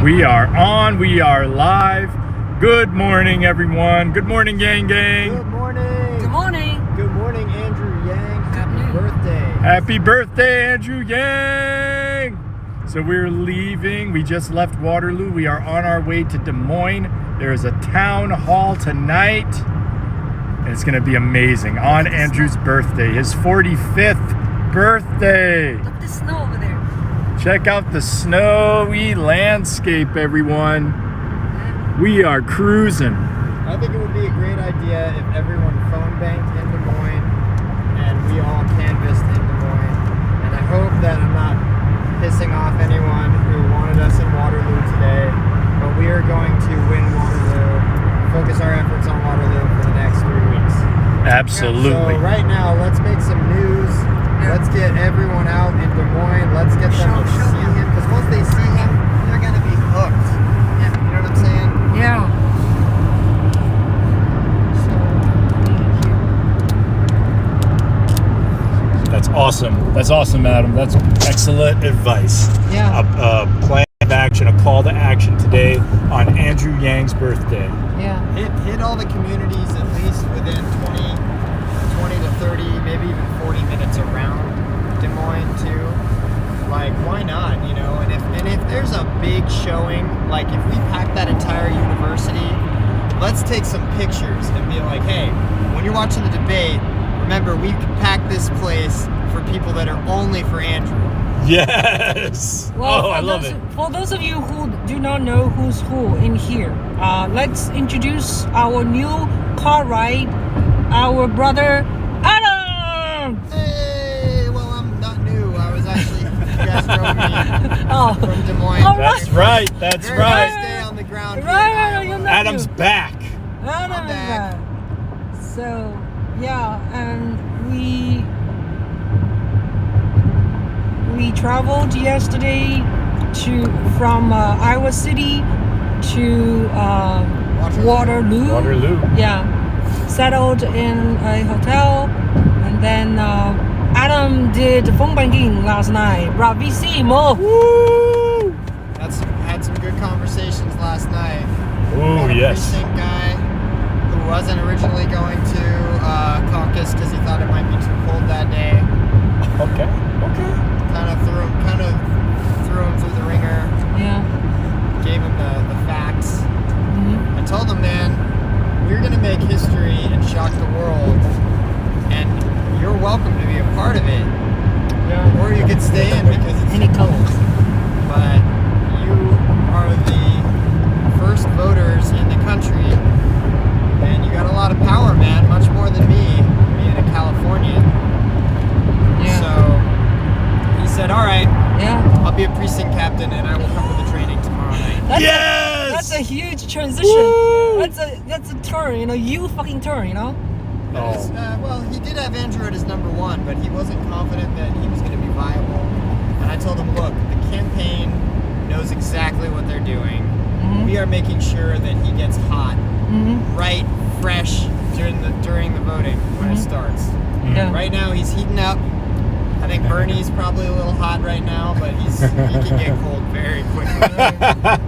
We are on. We are live. Good morning, everyone. Good morning, Yang Gang. Good morning. Good morning. Good morning, Andrew Yang. Happy birthday. Happy birthday, Andrew Yang. So we're leaving. We just left Waterloo. We are on our way to Des Moines. There is a town hall tonight. And it's going to be amazing. On Andrew's birthday, his 45th birthday. Look at the snow over there. Check out the snowy landscape, everyone. We are cruising. I think it would be a great idea if everyone phone banked in Des Moines and we all canvassed in Des Moines. And I hope that I'm not pissing off anyone who wanted us in Waterloo today, but we are going to win Waterloo, focus our efforts on Waterloo for the next 3 weeks. Absolutely. So right now, let's make some news. Let's get everyone out in Des Moines. Let's get them to see him, because once they see him, they're going to be hooked. Yeah, you know what I'm saying? Yeah. That's awesome. That's awesome, Adam. That's excellent advice. Yeah. A plan of action, a call to action today on Andrew Yang's birthday. Yeah. Hit all the communities at least within 20 to 30, maybe even 40 minutes around Des Moines too. Like, why not, you know? And if there's a big showing, like if we pack that entire university, let's take some pictures and be like, hey, when you're watching the debate, remember, we can pack this place for people that are only for Andrew. Yes. Well, I love it. For those of you who do not know who's who in here, let's introduce our new car ride, our brother Adam. Hey, well, I'm not new. I was actually, you guys drove me from Des Moines. All That's right. That's Very right. nice day on the ground. Right, you're not Adam's new. back. Adam I'm is back. back. So, yeah, and we traveled yesterday from Iowa City to Waterloo. Waterloo. Yeah, settled in a hotel, and then Adam did phone banking last night. Bravissimo! Woo! Had some good conversations last night. Oh, Got a yes. precinct guy who wasn't originally going to caucus because he thought it might be too cold that day. Okay. Kind of threw him through the ringer. Yeah. Gave him the facts. Mm-hmm. I told him, man, we're gonna make history and shock the world, and you're welcome to be a part of it. Yeah. Or you could stay in because it's Any cold. colors. But you are the first voters in the country, and you got a lot of power, man. Much more than me, being a Californian. Yeah. So he said, all right, Yeah. I'll be a precinct captain and I will come to the training tomorrow night. That's Yes! a huge transition. Woo! That's a turn, you fucking turn, That is, well, he did have Andrew at his number one, but he wasn't confident that he was going to be viable. And I told him, look, the campaign knows exactly what they're doing. Mm-hmm. We are making sure that he gets hot, Mm-hmm. right, fresh during the voting when it starts. Yeah. Right now he's heating up. I think Bernie's probably a little hot right now, but he can get cold very quickly.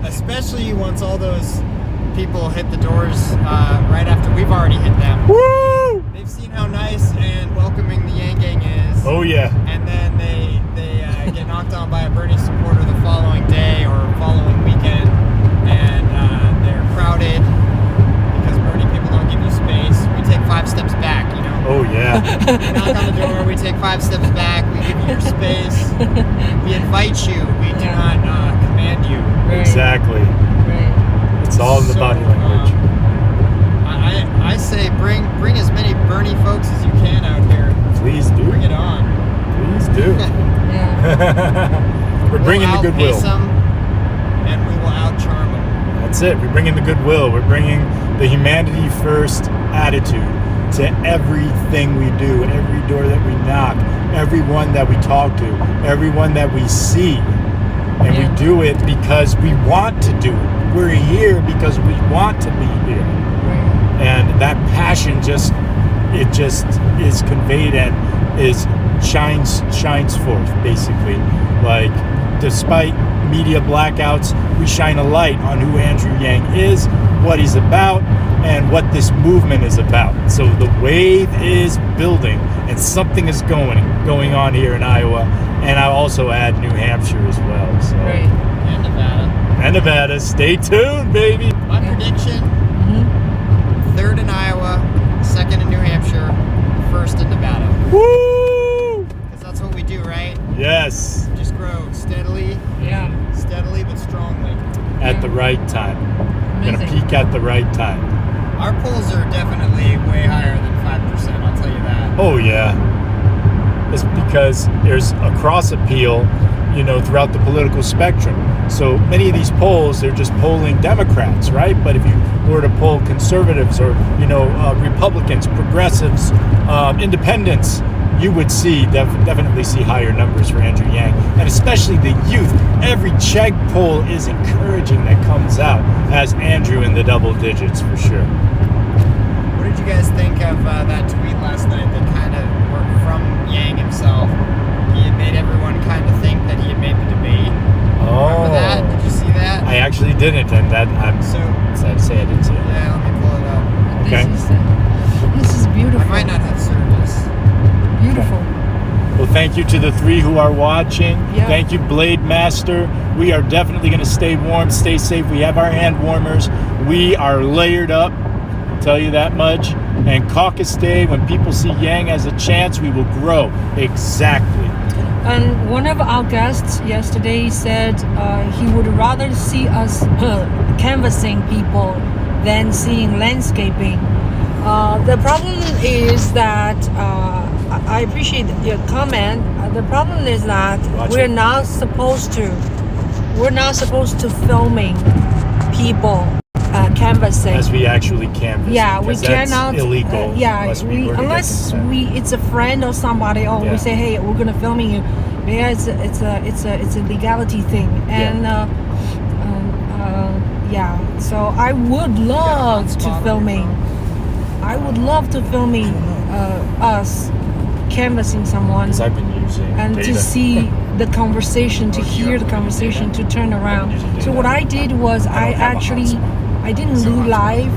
Especially once all those people hit the doors right after we've already hit them. Woo! They've seen how nice and welcoming the Yang Gang is. Oh, yeah. And then they get knocked on by a Bernie supporter the following day or following weekend, and they're crowded because Bernie people don't give you space. We take 5 steps back, you know. Oh, yeah. We knock on the door, we take 5 steps back, we give you your space, we invite you, we do not command you. Right. Exactly. Right. It's all in the So, body language. I say bring as many Bernie folks as you can out here. Please do. Bring it on. Please do. Yeah. We're bringing the We'll goodwill. outpace them, and we will outcharm them. That's it. We're bringing the goodwill. We're bringing the humanity first attitude to everything we do, every door that we knock, everyone that we talk to, everyone that we see. And Yeah. we do it because we want to do it. We're here because we want to be here. Right. And that passion just is conveyed and is shines forth, basically. Like, despite media blackouts, we shine a light on who Andrew Yang is, what he's about, and what this movement is about. So the wave is building, and something is going on here in Iowa, and I'll also add New Hampshire as well. So. Right. And Nevada. And Nevada. Stay tuned, baby. My prediction: third in Iowa, second in New Hampshire, first in Nevada. Woo! Because that's what we do, right? Yes. Just grow steadily, but strongly. At the right time. Gonna Amazing. peak at the right time. Our polls are definitely way higher than 5%. I'll tell you that. Oh yeah. It's because there's a cross appeal, throughout the political spectrum. So many of these polls, they're just polling Democrats, right? But if you were to poll conservatives or, Republicans, progressives, independents, you would definitely see higher numbers for Andrew Yang, and especially the youth. Every Chegg poll is encouraging that comes out as Andrew in the double digits for sure. What did you guys think of that tweet last night that kind of worked from Yang himself? He had made everyone kind of think that he had made the debate. Remember that? Did you see that? I actually didn't, and that I'm So, sad to say I didn't see it. yeah, let me pull it up. Okay. This is beautiful. I might not have service. Beautiful. Well, thank you to the three who are watching. Yeah. Thank you, Blade Master. We are definitely going to stay warm, stay safe. We have our hand warmers. We are layered up, I'll tell you that much. And Caucus Day, when people see Yang as a chance, we will grow. Exactly. And one of our guests yesterday said he would rather see us canvassing people than seeing landscaping. The problem is that I appreciate your comment. The problem is that we're not supposed to filming people canvassing. As we actually canvass. Yeah, we because that's cannot. illegal. Unless it's a friend or somebody. Or we say, hey, we're gonna filming you. Yeah, it's a legality thing, and So I would love to filming. I would love to filming us canvassing someone. Because I've been using And data. to see the conversation, to hear the conversation, to turn around. So what I did was I didn't do live.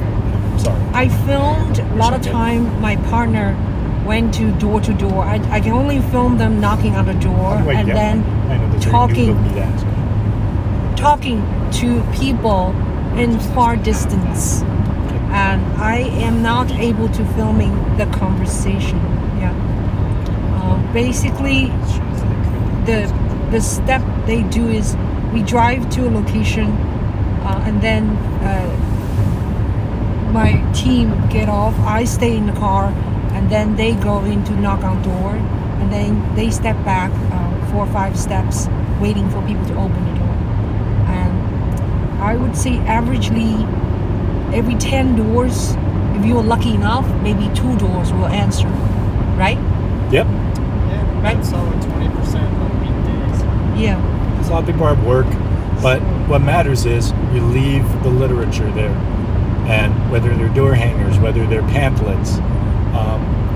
Sorry. I filmed a lot of time. My partner went to door. I can only film them knocking on the door and then talking to people in far distance. And I am not able to filming the conversation. Yeah. Basically, the step they do is we drive to a location, and then my team get off. I stay in the car, and then they go in to knock on door, and then they step back 4 or 5 steps, waiting for people to open the door. And I would say averagely every 10 doors, if you're lucky enough, maybe 2 doors will answer, right? Yep. Yeah, Right. that's solid 20% on weekdays. Yeah. There's a lot of people at work, but what matters is you leave the literature there, and whether they're door hangers, whether they're pamphlets,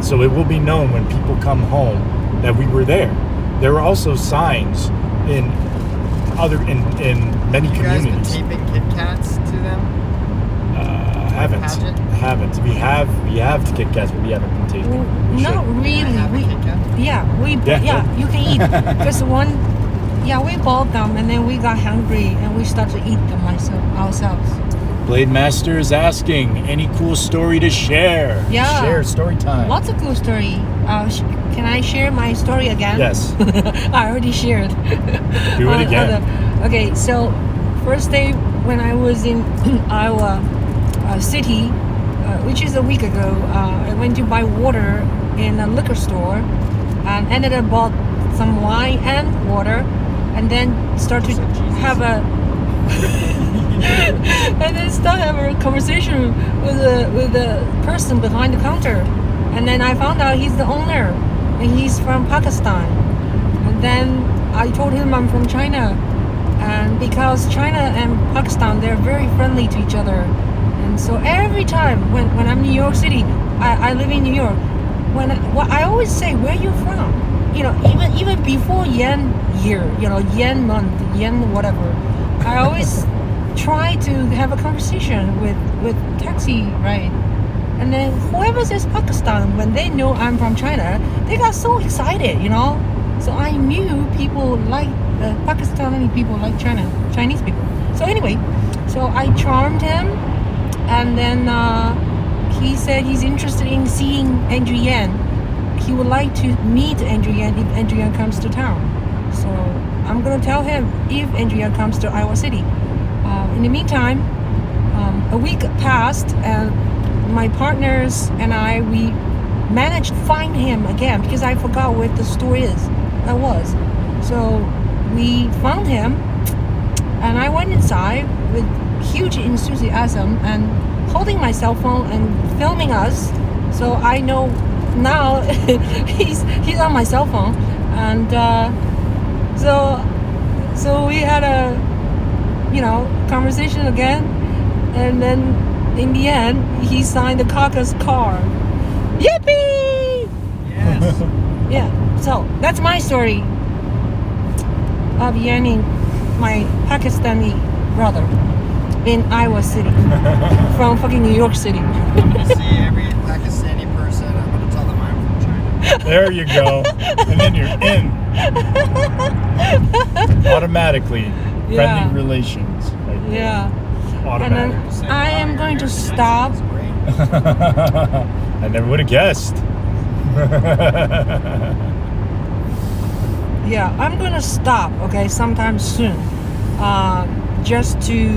so it will be known when people come home that we were there. There were also signs in many You guys been communities. taping Kit Kats to them? Haven't. We have Kit Kats, but we haven't been taping. We Not should. really. Can I have a Kit Kat? You can eat. Because we bought them and then we got hungry and we started to eat them ourselves. Blade Master is asking, any cool story to share? Yeah. Share story time. Lots of cool story. Can I share my story again? Yes. I already shared. Do it again. Okay, so first day when I was in Iowa City, which is a week ago, I went to buy water in a liquor store and ended up bought some wine and water, and then start to have a conversation with the person behind the counter, and then I found out he's the owner and he's from Pakistan, and then I told him I'm from China, and because China and Pakistan, they're very friendly to each other. And so every time when I'm in New York City, I live in New York, I always say, where are you from? even before Yen year, Yen month, Yen whatever, I always try to have a conversation with taxi, right? And then whoever says Pakistan, when they know I'm from China, they got so excited, So I knew people like Pakistani people like Chinese people. So anyway, so I charmed him, and then he said he's interested in seeing Andrew Yan. He would like to meet Andrew Yan if Andrew Yan comes to town. So I'm gonna tell him if Andrew Yan comes to Iowa City. In the meantime, a week passed, and my partners and we managed to find him again because I forgot where the store was. So we found him, and I went inside with huge enthusiasm and holding my cell phone and filming us. So I know now he's on my cell phone, and so we had a conversation again, and then in the end he signed the caucus card. Yippee! Yes. Yeah. So that's my story of yanning my Pakistani brother in Iowa City from fucking New York City. I'm gonna see every Pakistani person. I'm gonna tell them I'm from China. There you go. And then you're in. Automatically. Yeah. Friendly relations. Right there. Yeah. Automatic. And then I am going to stop. I never would have guessed. Yeah, I'm going to stop, okay, sometime soon. Just to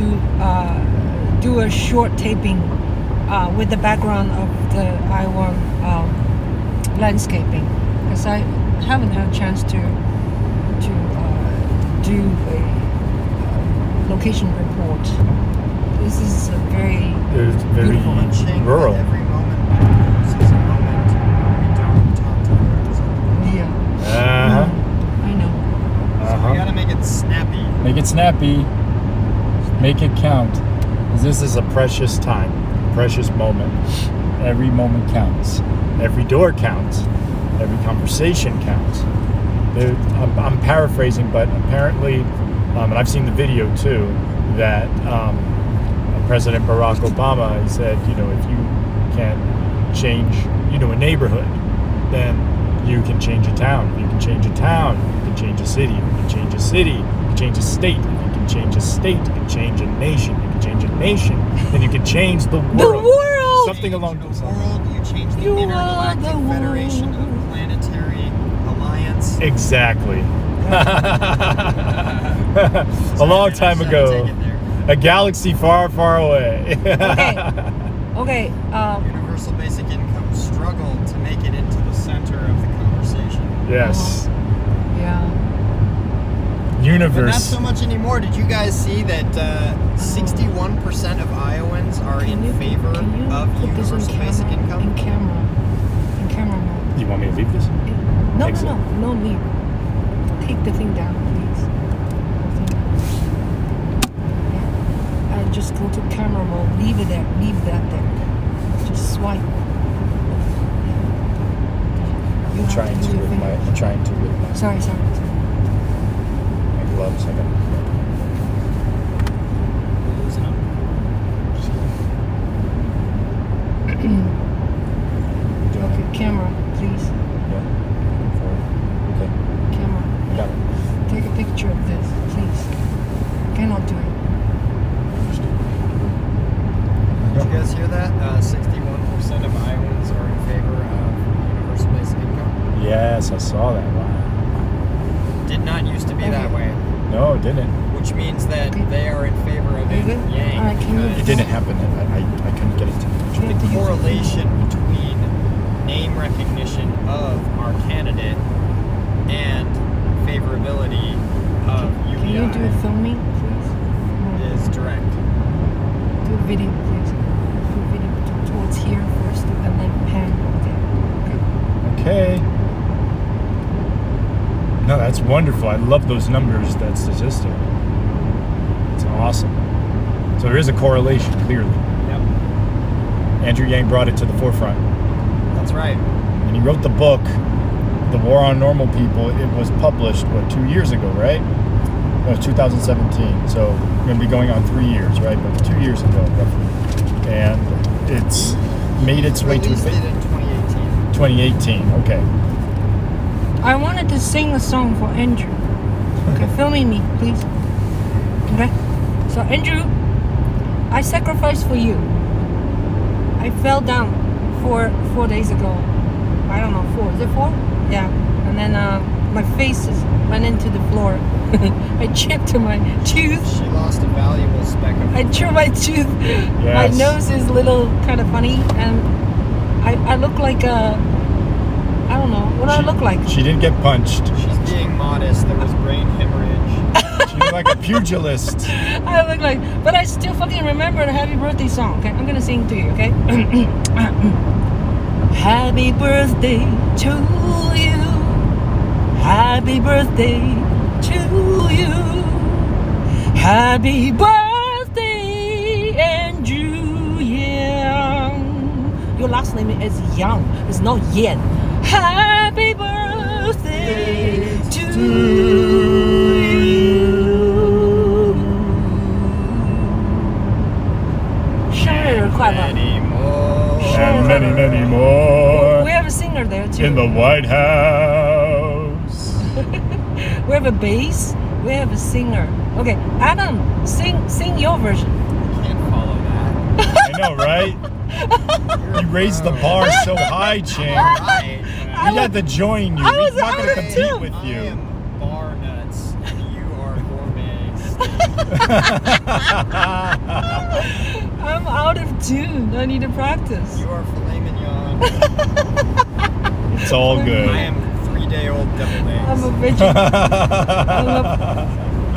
do a short taping with the background of the Iowa landscaping. Because I haven't had a chance to do a location report. This is a very beautiful. rural. Every moment matters. Is a moment we don't talk to others. Uh-huh. I know. So we gotta make it snappy. Make it snappy. Make it count. 'Cause this is a precious time, precious moment. Every moment counts. Every door counts. Every conversation counts. I'm paraphrasing, but apparently, and I've seen the video too, that President Barack Obama, he said, if you can't change, a neighborhood, then you can change a town. If you can change a town, you can change a city. If you can change a city, you can change a state. If you can change a state, you can change a nation. If you can change a nation, then you can change the world. The world! Something along those The lines. world, you change the You are Intergalactic the Federation of world. Planetary Alliance. Exactly. A long time Take ago. it there. A galaxy far, far away. Okay. Universal basic income struggled to make it into the center of the conversation. Yes. Yeah. But not Universe. so much anymore. Did you guys see that 61% of Iowans are in favor of put this universal basic in income? In camera mode. You want me to leave this? Exit. No need. Take the thing down, please. Yeah. And just go to camera mode. Leave it there. Leave that there. Just swipe. You I'm have trying do to your with my. fingers. I'm trying to with my. Sorry. My gloves. I got. Losing them. Okay, camera, please. Yeah. Okay. Camera. I got it. Take a picture of this, please. Cannot do it. Did you guys hear that? 61% of Iowans are in favor of universal basic income. Yes, I saw that. Wow. Did not used to be that way, No, it didn't. which means that Okay. they are in favor of Are you it. good? Yang. Alright, can you- It didn't happen. I couldn't get it to. You have to use The it. correlation between name recognition of our candidate and favorability of Can you do a UBI filming, please? is direct. Do a video, please. Do a video towards here first, and then pan. Okay. Okay. No, that's wonderful. I love those numbers, that statistic. It's awesome. So there is a correlation, clearly. Yep. Andrew Yang brought it to the forefront. That's right. And he wrote the book The War on Normal People, it was published, 2 years ago, right? No, it was 2017. So we're going to be going on 3 years, right? But 2 years ago, roughly. And it's made its way to Released it in 2018. 2018. Okay. I wanted to sing a song for Andrew. Okay, filming me, please. Okay. So Andrew, I sacrificed for you. I fell down 4 days ago. I don't know, 4. Is it 4? Yeah. And then my face went into the floor. I chipped my tooth. She lost a valuable speck of I drew my tooth. My Yes. nose is a little kind of funny, and I look like a. I don't know. What do I look like? She didn't get punched. She's being modest. There was brain hemorrhage. She looked like a pugilist. I look like, but I still fucking remember the happy birthday song. Okay, I'm gonna sing to you. Okay. Happy birthday to you. Happy birthday to you. Happy birthday, Andrew Yang. Your last name is Yang. It's not Yan. Happy birthday to you. Many more. And many, many more. We have a singer there too. In the White House. We have a bass. We have a singer. Okay, Adam, sing your version. Can't follow that. I know, right? You raised the bar so high, Ching. Alright. We had to join you. I was We're not going to on it compete too. with I you. am bar nuts, and you are gourmet. I'm out of tune. I need to practice. You are filet mignon. It's all I good. am 3-day-old deviled eggs.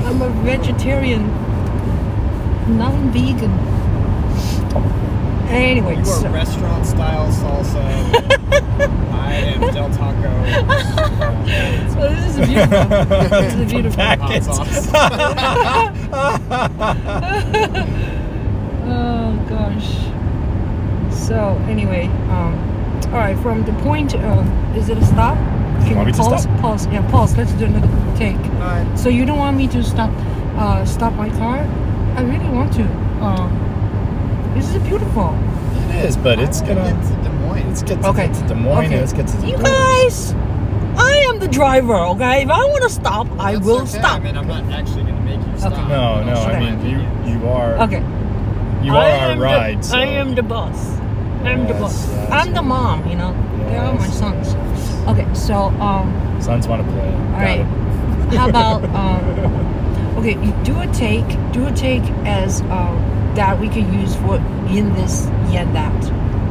I'm a vegetarian, non-vegan. Anyway, You are so, restaurant-style salsa. I am Del Taco. so this is beautiful. This is beautiful. Hot Packets. sauce. Oh gosh. So anyway, all right. From the point of, is it a stop? Can Want me to pause? stop? Pause. Yeah, pause. Let's do another take. Alright. So you don't want me to stop my car? I really want to. This is beautiful. It is, but it's I gonna. wanna get to Des Moines. Let's get to, Okay. get to Des Moines. Okay. And let's get to the You doors. guys, I am the driver. Okay, if I want to stop, I That's will okay. stop. I mean, I'm not actually going to make you stop. Okay. No, no. Okay. I mean, you are. Okay. You I are our am ride. The, so. I am the boss. I'm the Yes, boss. yes. I'm the mom. You know, they are my Yes, sons. Okay, so Sons want to play. all right. How about okay, you do a take as that we can use for in this and that.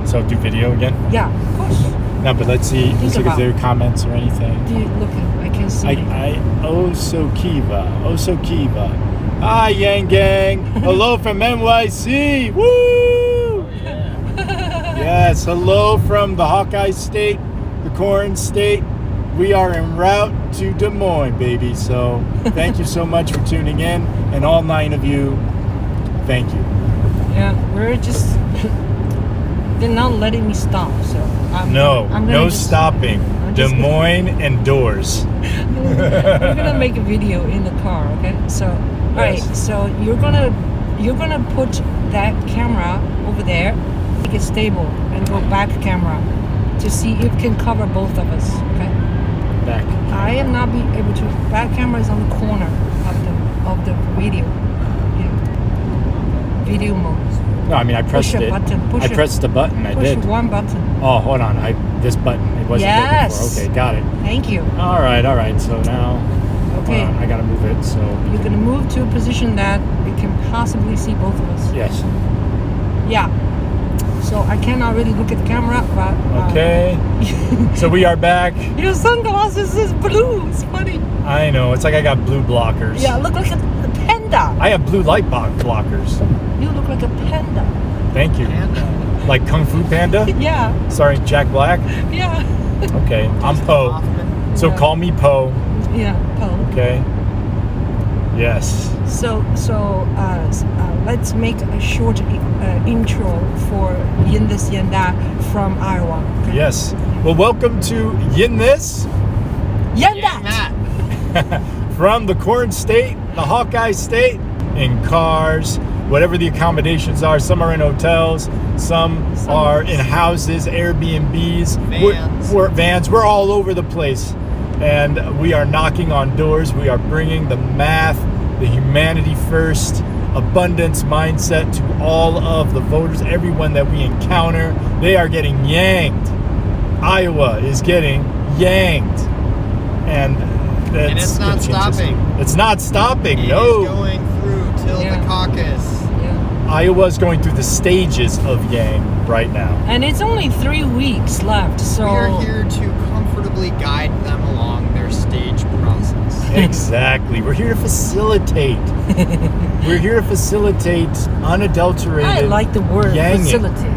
So do video again? Yeah, of course. No, but let's see. Think Let's see if about- there are comments or anything. Do you look? I can see. Oh so Kiva. Hi, Yang Gang. Hello from NYC. Woo! Oh, yeah. Yes, hello from the Hawkeye State, the Corn State. We are en route to Des Moines, baby. So thank you so much for tuning in. And all 9 of you, thank you. Yeah, we're just they're not letting me stop. So I'm gonna No just, stopping. I'm Des just- Moines and doors. We're gonna make a video in the car, okay? So, all right. Yes. So you're gonna put that camera over there, make it stable, and go back camera to see if it can cover both of us, okay? Back. I am not be able to. Back camera is on the corner of the video. Yeah. Video mode. No, I mean I pressed Push a it. button, push I a- pressed the button. I Push did. one button. Oh, hold on. This button. It wasn't there Yes. before. Okay, got it. Thank you. All right. So now, Okay. hold on, I gotta move it. So You're gonna move to a position that it can possibly see both of us. yes. Yeah. So I cannot really look at the camera, but Okay. So we are back. your sunglasses is blue. It's funny. I know. It's like I got blue blockers. Yeah, look like a panda. I have blue light blockers. You look like a panda. Thank you. Panda. Like Kung Fu Panda. Yeah, Starring Jack Black. yeah, Okay. I'm Poe. Hoffman. So Yeah. call me Poe. yeah. Poe. Okay. Yes. So let's make a short intro for Yin This Yin That from Iowa. Okay? Yes. Well, welcome to Yin This Yang Yang that. that. From the Corn State, the Hawkeye State, in cars, whatever the accommodations are. Some are in hotels, some are in houses, Airbnbs, Vans. We're vans. We're all over the place. And we are knocking on doors. We are bringing the math, the humanity first, abundance mindset to all of the voters, everyone that we encounter. They are getting yanked. Iowa is getting yanked. And it's not stopping. It's not stopping. It No. is going through till Yeah. the caucus. Yeah. Iowa's going through the stages of yang right now. And it's only 3 weeks left, so We are here to comfortably guide them along their stage process. Exactly. We're here to facilitate. We're here to facilitate unadulterated. I like the word yanging. facility.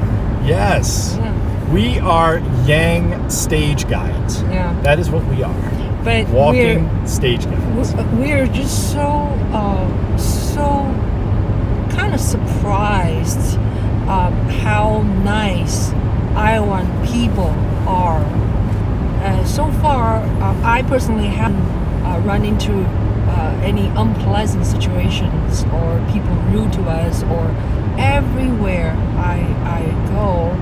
Yes. Yeah. We are yang stage guides. Yeah. That is what we are. But Walking stage guides. we're just so kind of surprised how nice Iowan people are. So far, I personally haven't run into any unpleasant situations or people rude to us, or everywhere I go,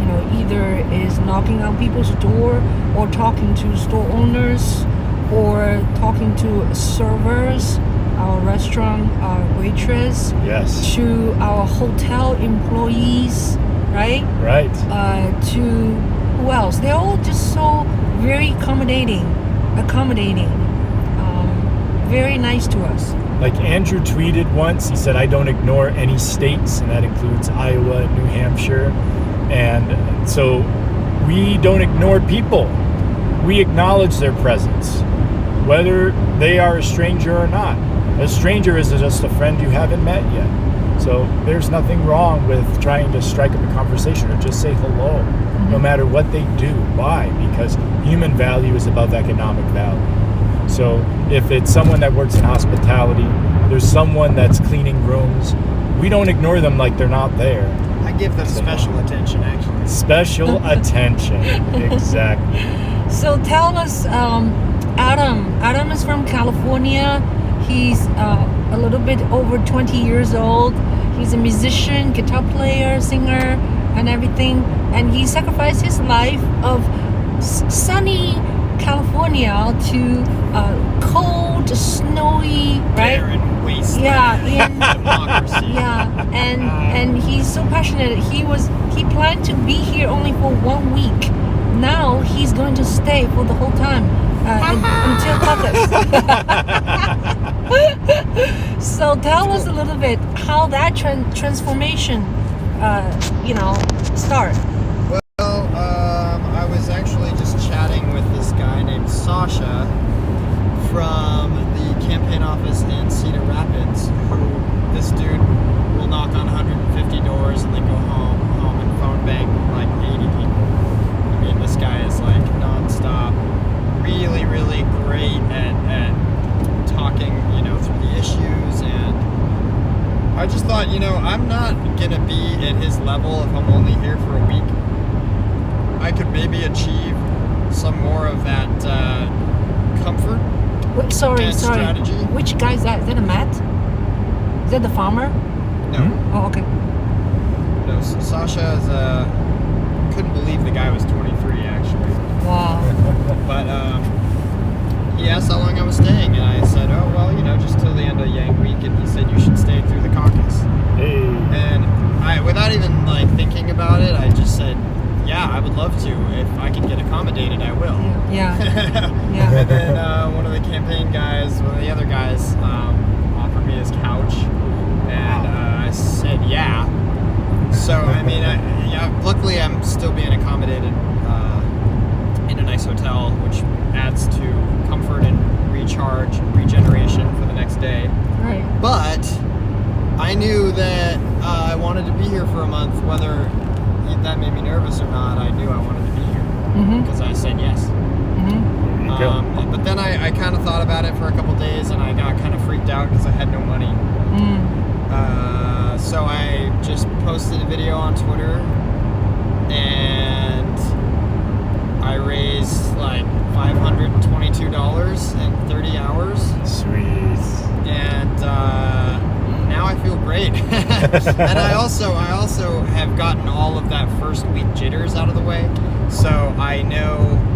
you know, either is knocking on people's door or talking to store owners or talking to servers, our restaurant waitress, Yes. to our hotel employees, right? Right. To who else? They're all just so very accommodating, very nice to us. Like Andrew tweeted once, he said, I don't ignore any states, and that includes Iowa and New Hampshire. And so we don't ignore people. We acknowledge their presence, whether they are a stranger or not. A stranger is just a friend you haven't met yet. So there's nothing wrong with trying to strike up a conversation or just say hello, no matter what they do. Why? Because human value is above economic value. So if it's someone that works in hospitality, there's someone that's cleaning rooms, we don't ignore them like they're not there. I give them special attention, actually. Special attention. Exactly. So tell us, Adam. Adam is from California. He's a little bit over 20 years old. He's a musician, guitar player, singer, and everything. And he sacrificed his life of sunny California to cold, snowy, right? Barren wasteland. Yeah, Democracy. yeah, and he's so passionate. He planned to be here only for 1 week. Now he's going to stay for the whole time until caucus. So tell us a little bit how that transformation, start. Well, I was actually just chatting with this guy named Sasha from the campaign office in Cedar Rapids, who this dude will knock on 150 doors and then go home and phone bank like 80 people. I mean, this guy is like nonstop, really, really great at talking, through the issues. And I just thought, I'm not gonna be at his level if I'm only here for a week. I could maybe achieve some more of that comfort. Sorry. Strategy. Which guy is that? Is that a Matt? Is that the farmer? No, Oh, okay. no. Sasha is couldn't believe the guy was 23 actually. Wow. But he asked how long I was staying, and I said, oh well, just till the end of Yang Week, and he said you should stay through the caucus. Hey. And I, without even thinking about it, I just said, yeah, I would love to. If I can get accommodated, I will. Yeah. Yeah. And then one of the campaign guys, one of the other guys, offered me his couch, and I said yeah. So I mean, luckily I'm still being accommodated in a nice hotel, which adds to comfort and recharge and regeneration for the next day. Right. But I knew that I wanted to be here for a month, whether that made me nervous or not. I knew I wanted to be here because I said yes. Mm-hmm. There you go. But then I kind of thought about it for a couple days, and I got kind of freaked out because I had no money. So I just posted a video on Twitter, and I raised like $522 in 30 hours. Sweet. And now I feel great. And I also have gotten all of that first week jitters out of the way, so I know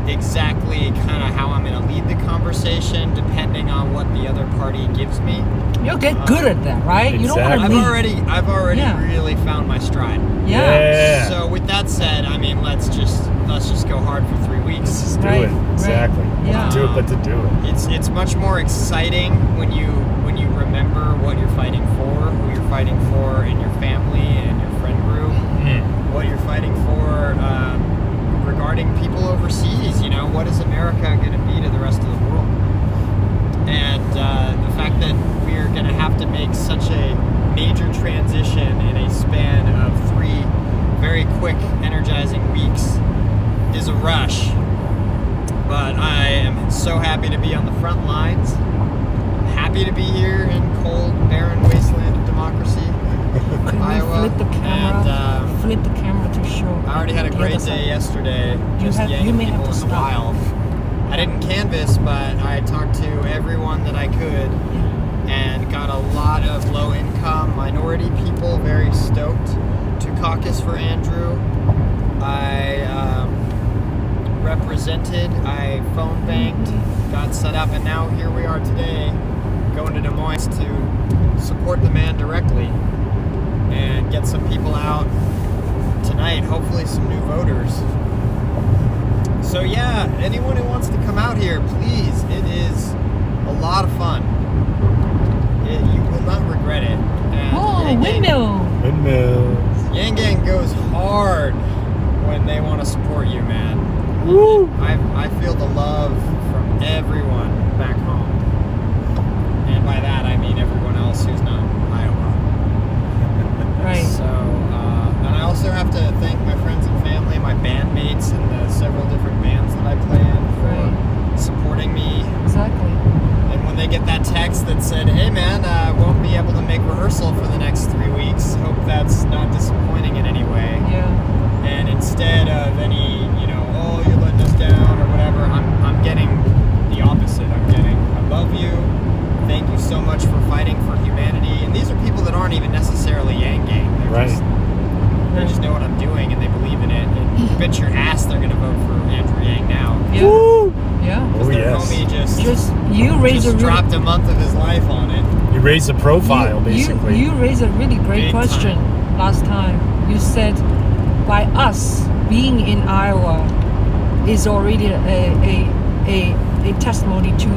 exactly kind of how I'm going to lead the conversation depending on what the other party gives me. You'll get good at that, right? You don't want to Exactly. I've already really found my stride. Yeah. So with that said, I mean, let's just go hard for 3 weeks. Let's just do Right, it. Exactly. right. Yeah. Do it, but to do it. It's much more exciting when you remember what you're fighting for, who you're fighting for in your family and your friend group, what you're fighting for regarding people overseas. You know, what is America going to be to the rest of the world? And the fact that we're going to have to make such a major transition in a span of 3 very quick, energizing weeks is a rush. But I am so happy to be on the front lines. Happy to be here in cold, barren wasteland of democracy, Iowa. Flip the camera. And Flip the camera to show. I already had a the great other day side. yesterday, just you yanking may have people to in the stop. wild. I didn't canvas, but I talked to everyone that I could and got a lot of low-income minority people very stoked to caucus for Andrew. I represented, I phone banked, got set up, and now here we are today going to Des Moines to support the man directly and get some people out tonight, hopefully some new voters. So yeah, anyone who wants to come out here, please, it is a lot of fun. You will not regret it. And Oh, Yang Gang- windmill. Windmills. Yang Gang goes hard when they want to support you, man. Woo! I feel the love from everyone back home. And by that, I mean everyone else who's not Iowa. Right. So, and I also have to thank my friends and family, my bandmates, and the several different bands that I play in for supporting me. Exactly. And when they get that text that said, "Hey man, won't be able to make rehearsal for the next 3 weeks. Hope that's not disappointing in any way." Yeah. And instead of any, oh, you're letting us down or whatever, I'm getting the opposite. I'm getting, I love you. Thank you so much for fighting for humanity. And these are people that aren't even necessarily Yang Gang. They're they just know what I'm doing and they believe in it. And you bet your ass they're going to vote for Andrew Yang now. Yeah. Woo! Yeah. Oh, Their yes. homie Just you raise a really dropped a month of his life on it. You raise the profile, basically. You raised a really great Big question last time. You said by us being in Iowa is already a testimony to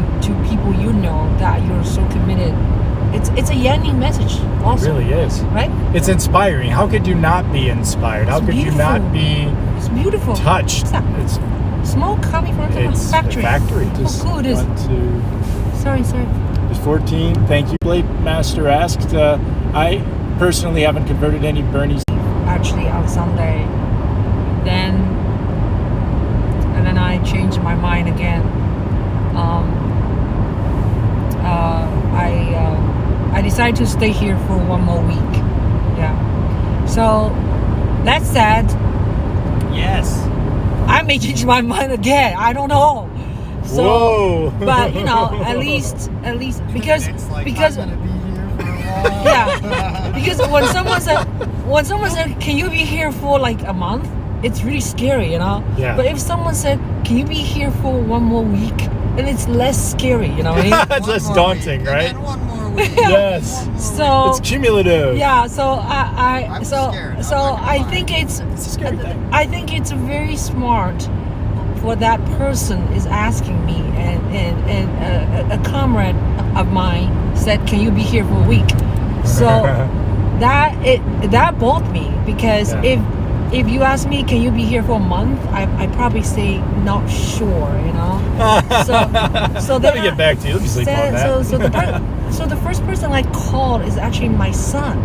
people you know that you're so committed. It's a Yanni message It also. really is. Right? It's inspiring. How could you not be inspired? How It's could you not be It's beautiful. touched? What's that? It's Smoke coming from the it's factory. the factory. Just cool it is. want to. Sorry. There's 14. Thank you. Blade Master asked. I personally haven't converted any Bernie's. Actually on Sunday. And then I changed my mind again. I decided to stay here for 1 more week. Yeah. So that said, Yes. I may change my mind again. I don't know. So, Whoa. but at least because It's like, because I'm gonna be here for a while. yeah, because when someone said, can you be here for like a month? It's really scary, Yeah. But if someone said, can you be here for 1 more week? Then it's less scary, you know what I mean? It's less One more daunting, week, right? And then one more week. Yes. One more So It's cumulative. yeah, so I'm scared. I'm so not gonna I lie. think it's It's a scary thing. I think it's very smart for that person is asking me, and a comrade of mine said, "Can you be here for a week?" So that bothered me because Yeah. if you ask me, "Can you be here for a month?" I probably say not sure, So Let me get back to you. Let me sleep on that. So the first person I called is actually my son.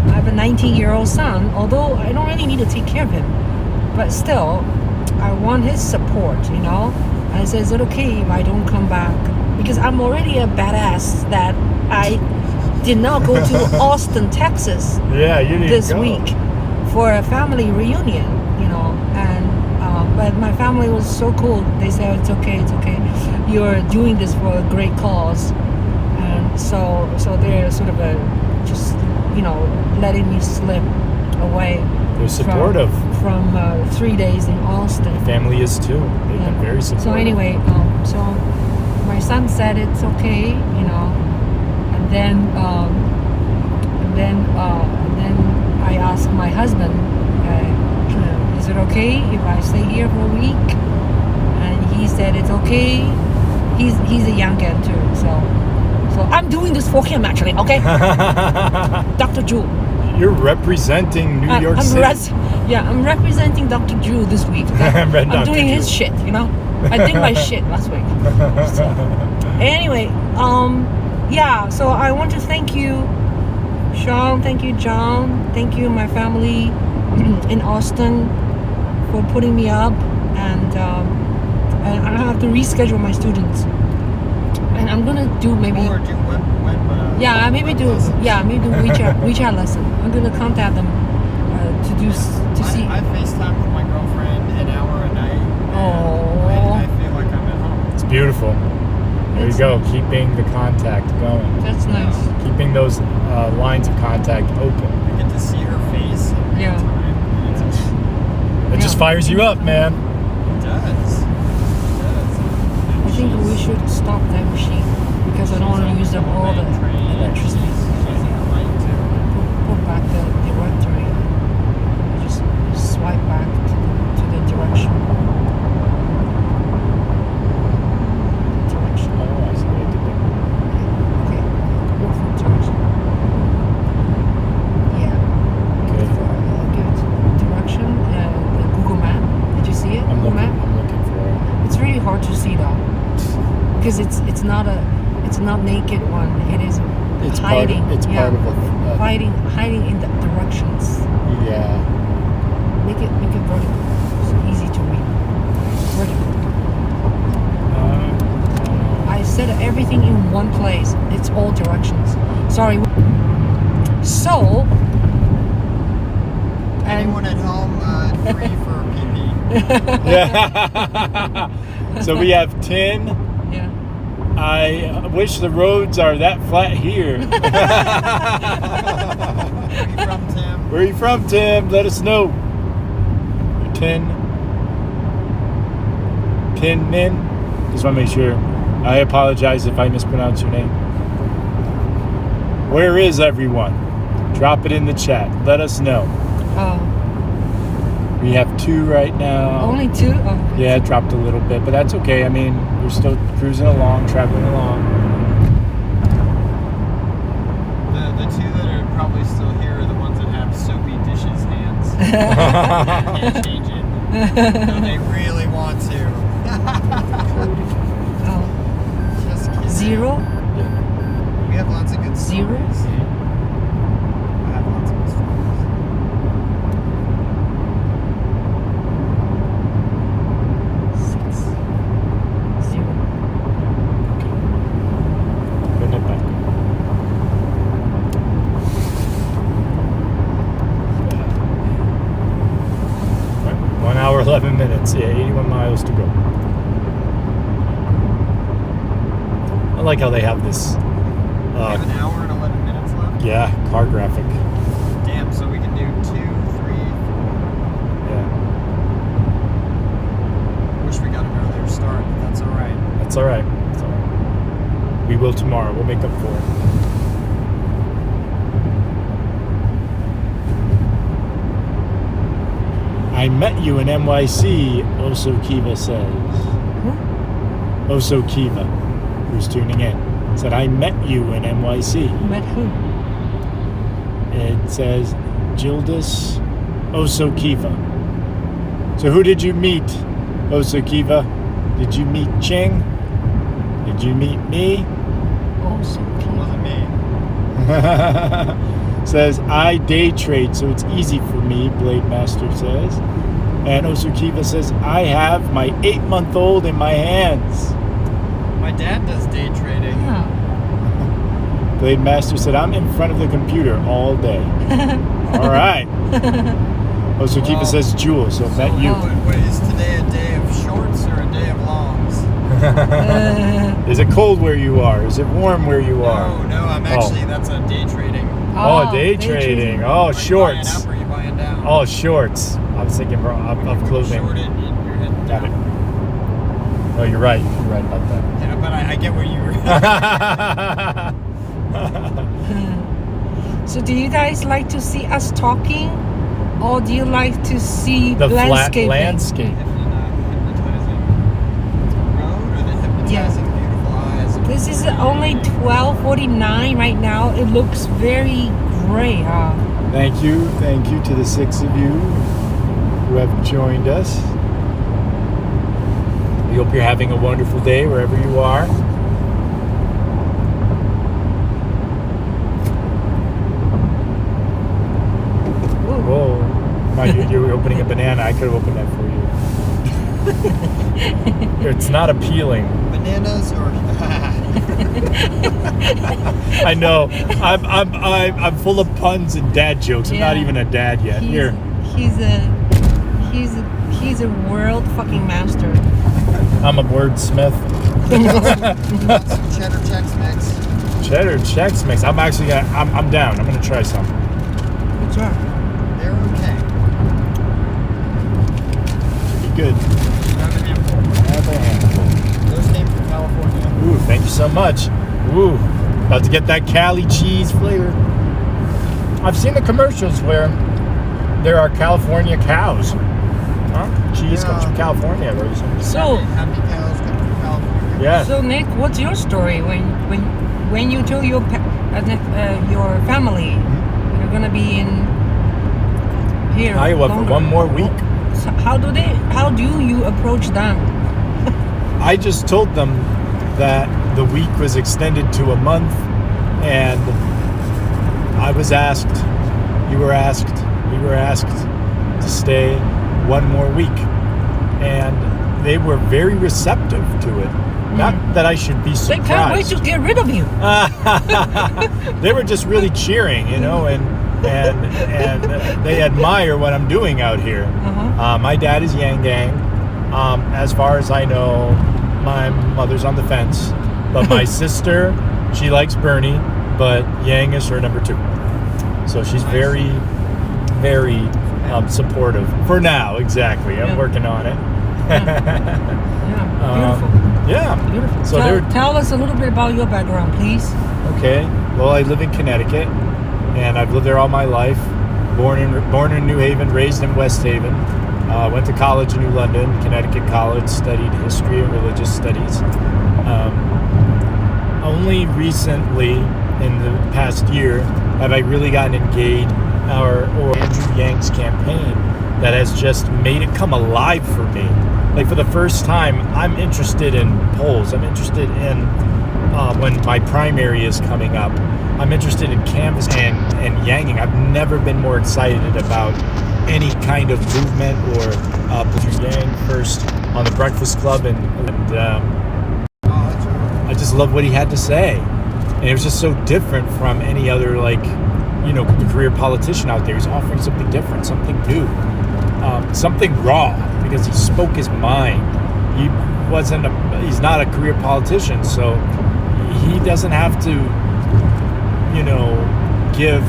I have a 19-year-old son. Although I don't really need to take care of him, but still, I want his support. I said, "Is it okay if I don't come back?" Because I'm already a badass that I did not go to Austin, Texas Yeah, you need this to go. week for a family reunion. And but my family was so cool. They said it's okay. You're doing this for a great cause, and so they're sort of just letting me slip away. They're supportive. From 3 days in Austin. My family is too. They've been very supportive. So anyway, so my son said it's okay, and then I asked my husband, is it okay if I stay here for a week? And he said it's okay. He's a young guy too, so I'm doing this for him actually, okay? Dr. Juhl. You're representing New York City. I'm representing Dr. Juhl this week. Okay? I'm doing his shit, I did my shit last week. So, anyway, so I want to thank you, Sean, thank you, John, thank you, my family in Austin for putting me up, and I have to reschedule my students. And I'm gonna do maybe. Or do web maybe do WeChat lesson. I'm gonna contact them to see. I FaceTime with my girlfriend an hour a night. Oh. I feel like I'm at home. It's beautiful. There you go, nice. Keeping the contact going. That's nice. Keeping those lines of contact open. I get to see her face. Every Yeah. time. It just fires you up, man. It does. I think we should stop that machine because I don't want to use up all the electricity. Put back the directory. Just swipe back to the direction. Direction. Oh, I see what I did there. Okay. Look for direction. Yeah. Good. Good. Direction. The Google Map. Did you see it? I'm Google Map. looking for it. It's really hard to see though, because it's not naked one. It is hiding. Part of it. Hiding in the directions. Yeah. Make it vertical. It's easy to read. Vertical. I said everything in one place. It's all directions. Sorry. So. Anyone at home free for PP? Yeah. So we have tin. Yeah. I wish the roads are that flat here. Where you from, Tim? Where are you from, Tim? Let us know. Tin Min. Just want to make sure. I apologize if I mispronounce your name. Where is everyone? Drop it in the chat. Let us know. We have 2 right now. Only 2? Oh. Yeah, it dropped a little bit, but that's okay. I mean, we're still cruising along, traveling along. The 2 that are probably still here are the ones that have soapy dishes hands. Can't change it. No, they really want to. Just kidding. 0? We have lots of good stories. 0? I have lots of good stories. 6, 0. Putting it back. 1 hour, 11 minutes. Yeah, 81 miles to go. I like how they have this. We have an hour and 11 minutes left. Yeah, car graphic. Damn, so we can do 2, 3, 4. Yeah, Wish we got an earlier start, but that's alright. that's all right. That's all right. We will tomorrow. We'll make up for it. I met you in NYC, Oso Kiva says. Oso Kiva, who's tuning in, said, I met you in NYC. Met who? It says, Gildas Oso Kiva. So who did you meet, Oso Kiva? Did you meet Ching? Did you meet me? Also, It wasn't me. Says, I day trade, so it's easy for me, Blade Master says. And Osukiva says, I have my 8-month-old in my hands. My dad does day trading. Yeah. Blade Master said, I'm in front of the computer all day. All right. Oh, so Kiva says Juhl, so met you. Wait, is today a day of shorts or a day of longs? Is it cold where you are? Is it warm where you are? No, I'm actually, that's a day trading. Oh, day trading. Oh, Are shorts. you buying up or are you buying down? Oh, shorts. I was thinking of clothing. Shorted, you're heading Got it. down. Oh, you're right. You're right about that. Yeah, but I get where you were. So do you guys like to see us talking, or do you like to see The flat landscaping? landscape. Hypnotizing road or the hypnotizing beautiful eyes? This is only 12:49 right now. It looks very gray, huh? Thank you to the 6 of you who have joined us. We hope you're having a wonderful day wherever you are. Whoa. No, you were opening a banana. I could have opened that for you. It's not appealing. Bananas or I know. I'm full of puns and dad jokes. I'm not Yeah. even a dad yet. Here. He's a world fucking master. I'm a wordsmith. some cheddar Chex Mix. Cheddar Chex Mix. I'm actually gonna. I'm down. I'm gonna try some. Good job. They're okay. Be good. Not a handful. Have a handful. Those came from California. Ooh, thank you so much. Ooh, about to get that Cali cheese flavor. I've seen the commercials where there are California cows. Huh? Cheese comes from California. So, Happy cows come from California. Yeah. so Nick, what's your story when you tell your family you're gonna be in here Iowa for longer? one more week. So how do you approach them? I just told them that the week was extended to a month, and I was asked, we were asked to stay one more week, and they were very receptive to it. Not that I should be They surprised. can't wait to get rid of you. They were just really cheering, and they admire what I'm doing out here. My dad is Yang Gang. As far as I know, my mother's on the fence, but my sister, she likes Bernie, but Yang is her number 2. So she's very, very supportive for now. Exactly. I'm working on it. Beautiful. Yeah. Beautiful. So tell us a little bit about your background, please. Okay. Well, I live in Connecticut, and I've lived there all my life. Born in New Haven, raised in West Haven. Went to college in New London, Connecticut College, studied history and religious studies. Only recently, in the past year, have I really gotten engaged or Andrew Yang's campaign that has just made it come alive for me. Like, for the first time, I'm interested in polls. I'm interested in when my primary is coming up. I'm interested in canvass and yanging. I've never been more excited about any kind of movement or Yang first on the Breakfast Club, and I just love what he had to say, and it was just so different from any other career politician out there. He's offering something different, something new, something raw, because he spoke his mind. He's not a career politician, so he doesn't have to give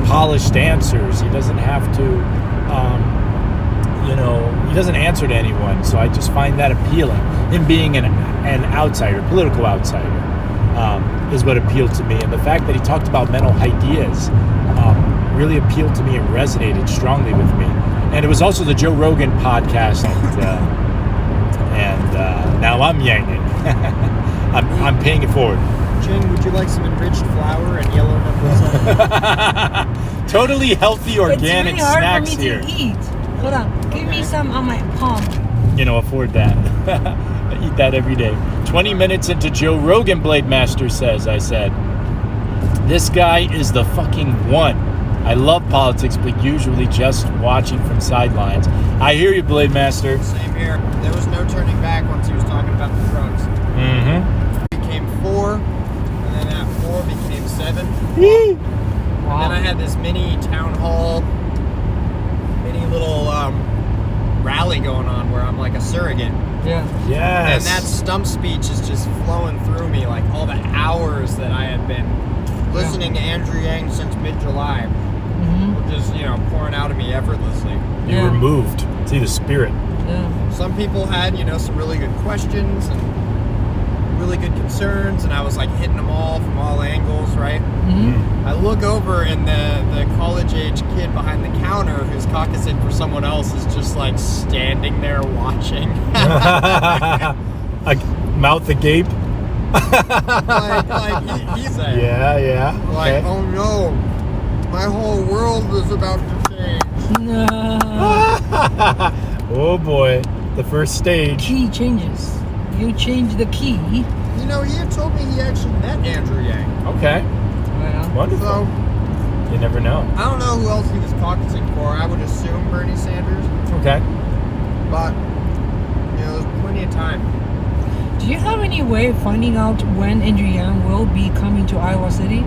polished answers. He doesn't have to he doesn't answer to anyone. So I just find that appealing. Him being an outsider, political outsider, is what appealed to me. And the fact that he talked about mental ideas really appealed to me and resonated strongly with me. And it was also the Joe Rogan podcast, and now I'm yanging. I'm paying it forward. Ching, would you like some enriched flour and yellow knuckles? Totally healthy organic it's really hard snacks for me here. to eat. Hold on, give me some on my palm. Afford that. I eat that every day. 20 minutes into Joe Rogan, Blade Master says, I said, this guy is the fucking one. I love politics, but usually just watching from sidelines. I hear you, Blade Master. Same here. There was no turning back once he was talking about the drugs. Mm-hmm. Became 4, and then at 4 became 7. Woo! And then I had this mini town hall, mini little rally going on where I'm like a surrogate. Yeah. Yes. And that stump speech is just flowing through me, like all the hours that I had been listening to Andrew Yang since mid-July. Mm-hmm. Were just, pouring out of me effortlessly. You were moved. See the spirit. Yeah. Some people had, some really good questions and really good concerns, and I was like hitting them all from all angles, right? Mm-hmm. I look over, and the college-age kid behind the counter who's caucusing for someone else is just like standing there watching. Mouth agape. He's like, Yeah. like, Okay. oh no, my whole world is about to change. Oh boy, the first stage. Key changes. You change the key. He had told me he actually met Andrew Yang. Okay, Well, wonderful. So, You never know. I don't know who else he was caucusing for. I would assume Bernie Sanders. Okay. But, there's plenty of time. do you have any way of finding out when Andrew Yang will be coming to Iowa City?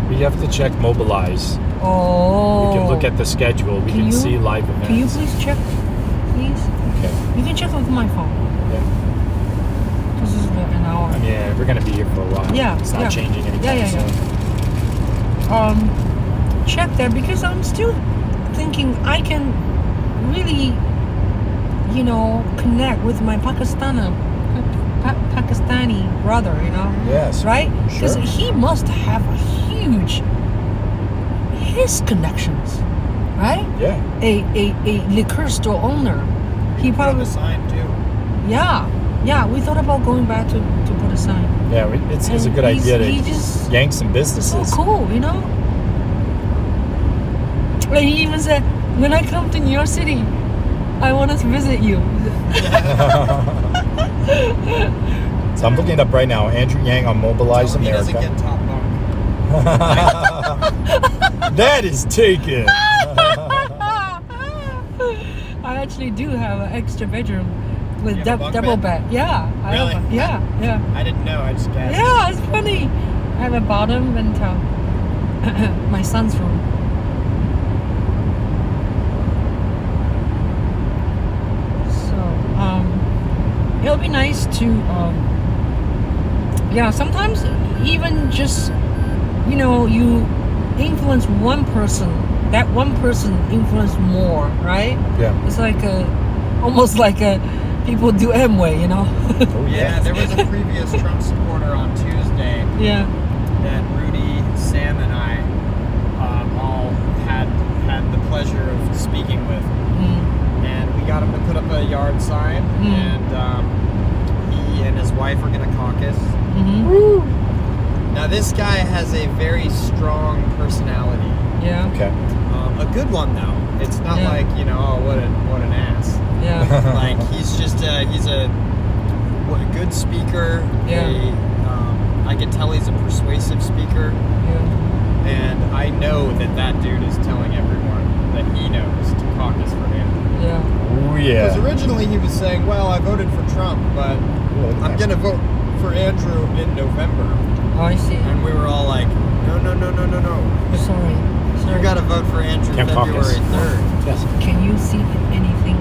We have to check Mobilize. Oh. We can look at the schedule. We Can can you- see live events. Can you please check, please? Okay. You can check with my phone. Yeah. This is about an hour. I mean, we're gonna be here for a while. Yeah, It's not yeah. changing anytime Yeah. soon. Check that because I'm still thinking I can really, connect with my Pakistani brother, Yes. right? Because Sure. he must have his connections, right? Yeah. A liquor store owner. He Put up probably, a sign too. yeah. We thought about going back to put a sign. Yeah. It's a And good idea he to just yank some so businesses. cool, Like he even said, when I come to New York City, I want to visit you. So I'm looking it up right now. Andrew Yang on Mobilize He doesn't America. get top bunk. That is taken. I actually do have an extra bedroom with You have a bunk double bed? bed. Yeah. I have Really? yeah. I didn't know. I just guessed. Yeah, it's funny. I have a bottom and top. My son's room. So, it'll be nice to, sometimes even just, you influence one person, that one person influence more, right? Yeah. It's like almost like people do Amway, Oh, Yeah, there was a previous Trump supporter on Tuesday Yeah. that Rudy, Sam, and I all had the pleasure of speaking with. Mm. And we got him to put up a yard sign, and he and his wife are going to caucus. Mm-hmm. Now, this guy has a very strong personality. Yeah. Okay. A good one, though. It's not Yeah. like, oh, what an ass. Yeah. Like, he's just he's a good speaker. Yeah. I can tell he's a persuasive speaker. Yeah. And I know that dude is telling everyone that he knows to caucus for him. Yeah. Oh Because yeah. originally he was saying, well, I voted for Trump, but I'm going to vote for Andrew in November. Oh, I see. And we were all like, no. Sorry. You got to vote for Andrew Can't February caucus. 3rd. Yes. Can you see anything?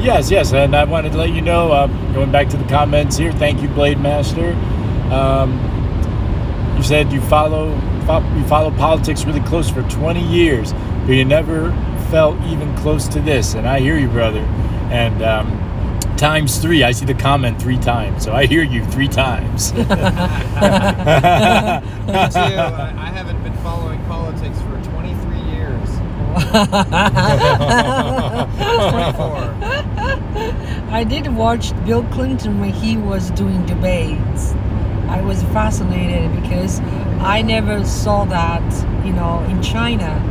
Yes, and I wanted to let you know, going back to the comments here, thank you, Blade Master. You said you follow politics really close for 20 years, but you never felt even close to this, and I hear you, brother. And times 3, I see the comment 3 times, so I hear you 3 times. Me too. I haven't been following politics for 23 years. 24. I did watch Bill Clinton when he was doing debates. I was fascinated because I never saw that, in China.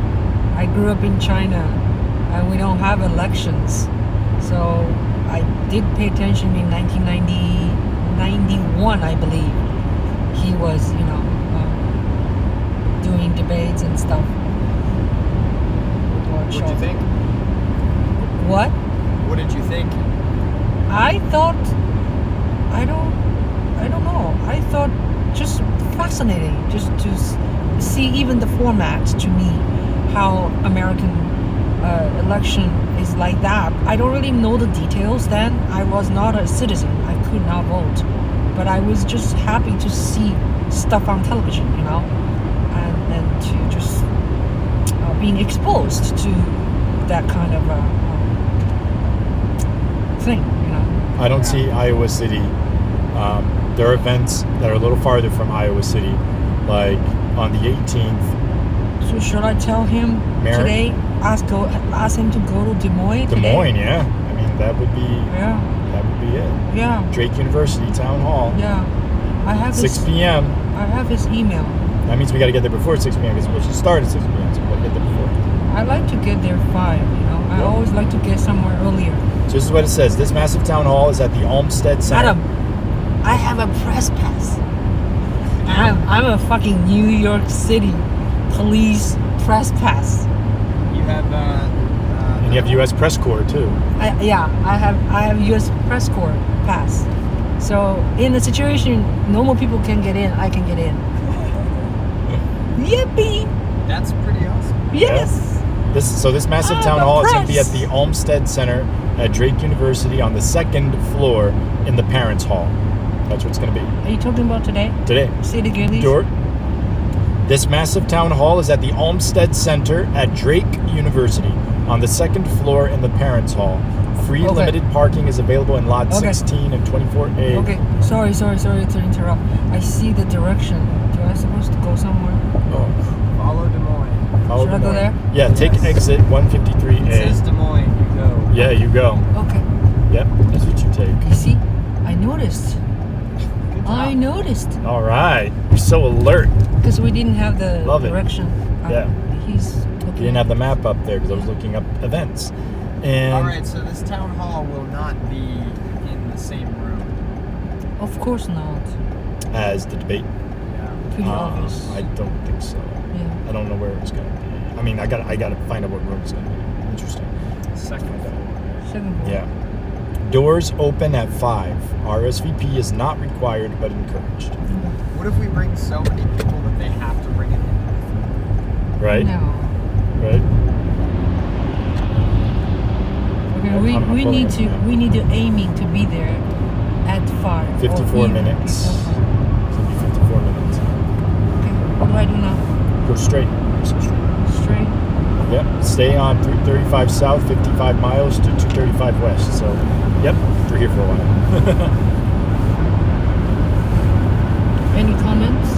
I grew up in China and we don't have elections. So I did pay attention in 1991, I believe. He was, doing debates and stuff. What'd you think? What? What did you think? I thought, I don't know. I thought just fascinating, just to see even the format to me, how American election is was like that. I don't really know the details then. I was not a citizen. I could not vote. But I was just happy to see stuff on television, and to just being exposed to that kind of thing, I don't see Iowa City. There are events that are a little farther from Iowa City, like on the 18th. So should I tell him today? Ask him to go to Des Moines today? Des Moines, yeah. I mean, that would be it. Yeah. Drake University Town Hall. Yeah. I have 6 p.m. I have his email. That means we got to get there before 6 p.m. because we'll just start at 6 p.m. So we got to get there before. I like to get there 5. I always like to get somewhere earlier. So this is what it says. This massive town hall is at the Olmsted Center. Adam, I have a press pass. I'm a fucking New York City police press pass. You have and you have U.S. Press Corps too. I have U.S. Press Corps pass. So in a situation normal people can get in, I can get in. Yippee! That's pretty awesome. Yes. This massive town hall is going to be at the Olmsted Center at Drake University on the 2nd floor in the Parents Hall. That's what it's going to be. Are you talking about today? Today. Say it again, please. This massive town hall is at the Olmsted Center at Drake University on the 2nd floor in the Parents Hall. Free limited parking is available in lot 16 and 24A. Okay. Sorry to interrupt. I see the direction. Do I supposed to go somewhere? Oh. Follow Des Moines. Follow Should I go there? Yeah, take exit 153A. It says Des Moines. You go. Yeah, you go. Okay. Yep, that's what you take. You see? I noticed. I noticed. All right. You're so alert. Because we didn't have the Love it. direction. Yeah. He's You looking. didn't have the map up there because I was looking up events. And All right, so this town hall will not be in the same room. Of course not. as the debate. Pretty obvious. I don't think so. Yeah. I don't know where it's going to be. I mean, I gotta find out what room it's going to be. Interesting. Second floor. Second floor. Yeah. Doors open at 5. RSVP is not required but encouraged. What if we bring so many people that they have to bring it in? Right? No. Right? Okay, I'm we pulling need it to now. aiming to be there at 5. 54 or even minutes. before 5. It's going to be 54 minutes. Okay, what do I do now? Go straight. Just go straight. Straight. Yep. Stay on 335 south, 55 miles to 235 west. So, yep, we're here for a while. Any comments?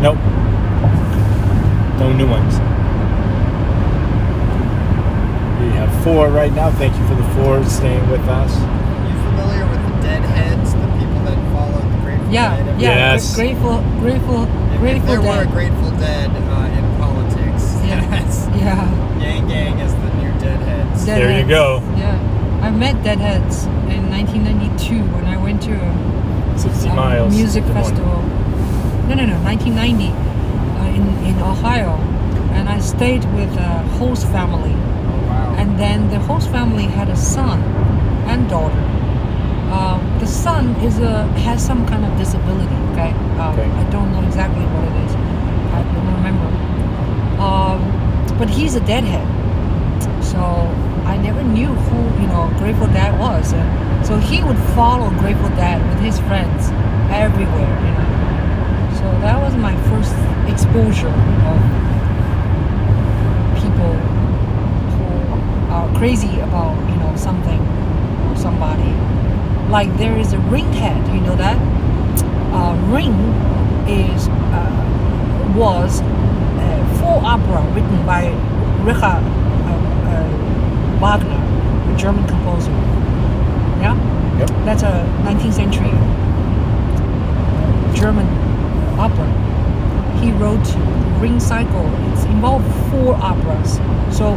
Nope. No new ones. We have 4 right now. Thank you for the 4 staying with us. You familiar with the Deadheads, the people that followed the Grateful Dead? Yes. Grateful If there were a Dead. Grateful Dead in politics, yes. Yeah. Yang Gang is the new Deadheads. There you go. Yeah. I met Deadheads in 1992 when I went to a 60 miles. music Des Moines. festival. No, 1990 in Ohio, and I stayed with a host family. Oh, wow. And then the host family had a son and daughter. The son has some kind of disability. Okay, Okay. I don't know exactly what it is. I don't remember. But he's a deadhead, so I never knew who Grateful Dad was. So he would follow Grateful Dad with his friends everywhere. So that was my first exposure of people who are crazy about something or somebody. Like there is a Ring head, you know that? Ring was full opera written by Richard Wagner, a German composer. Yeah? Yep. That's a 19th century German opera. He wrote Ring Cycle. It's involved 4 operas. So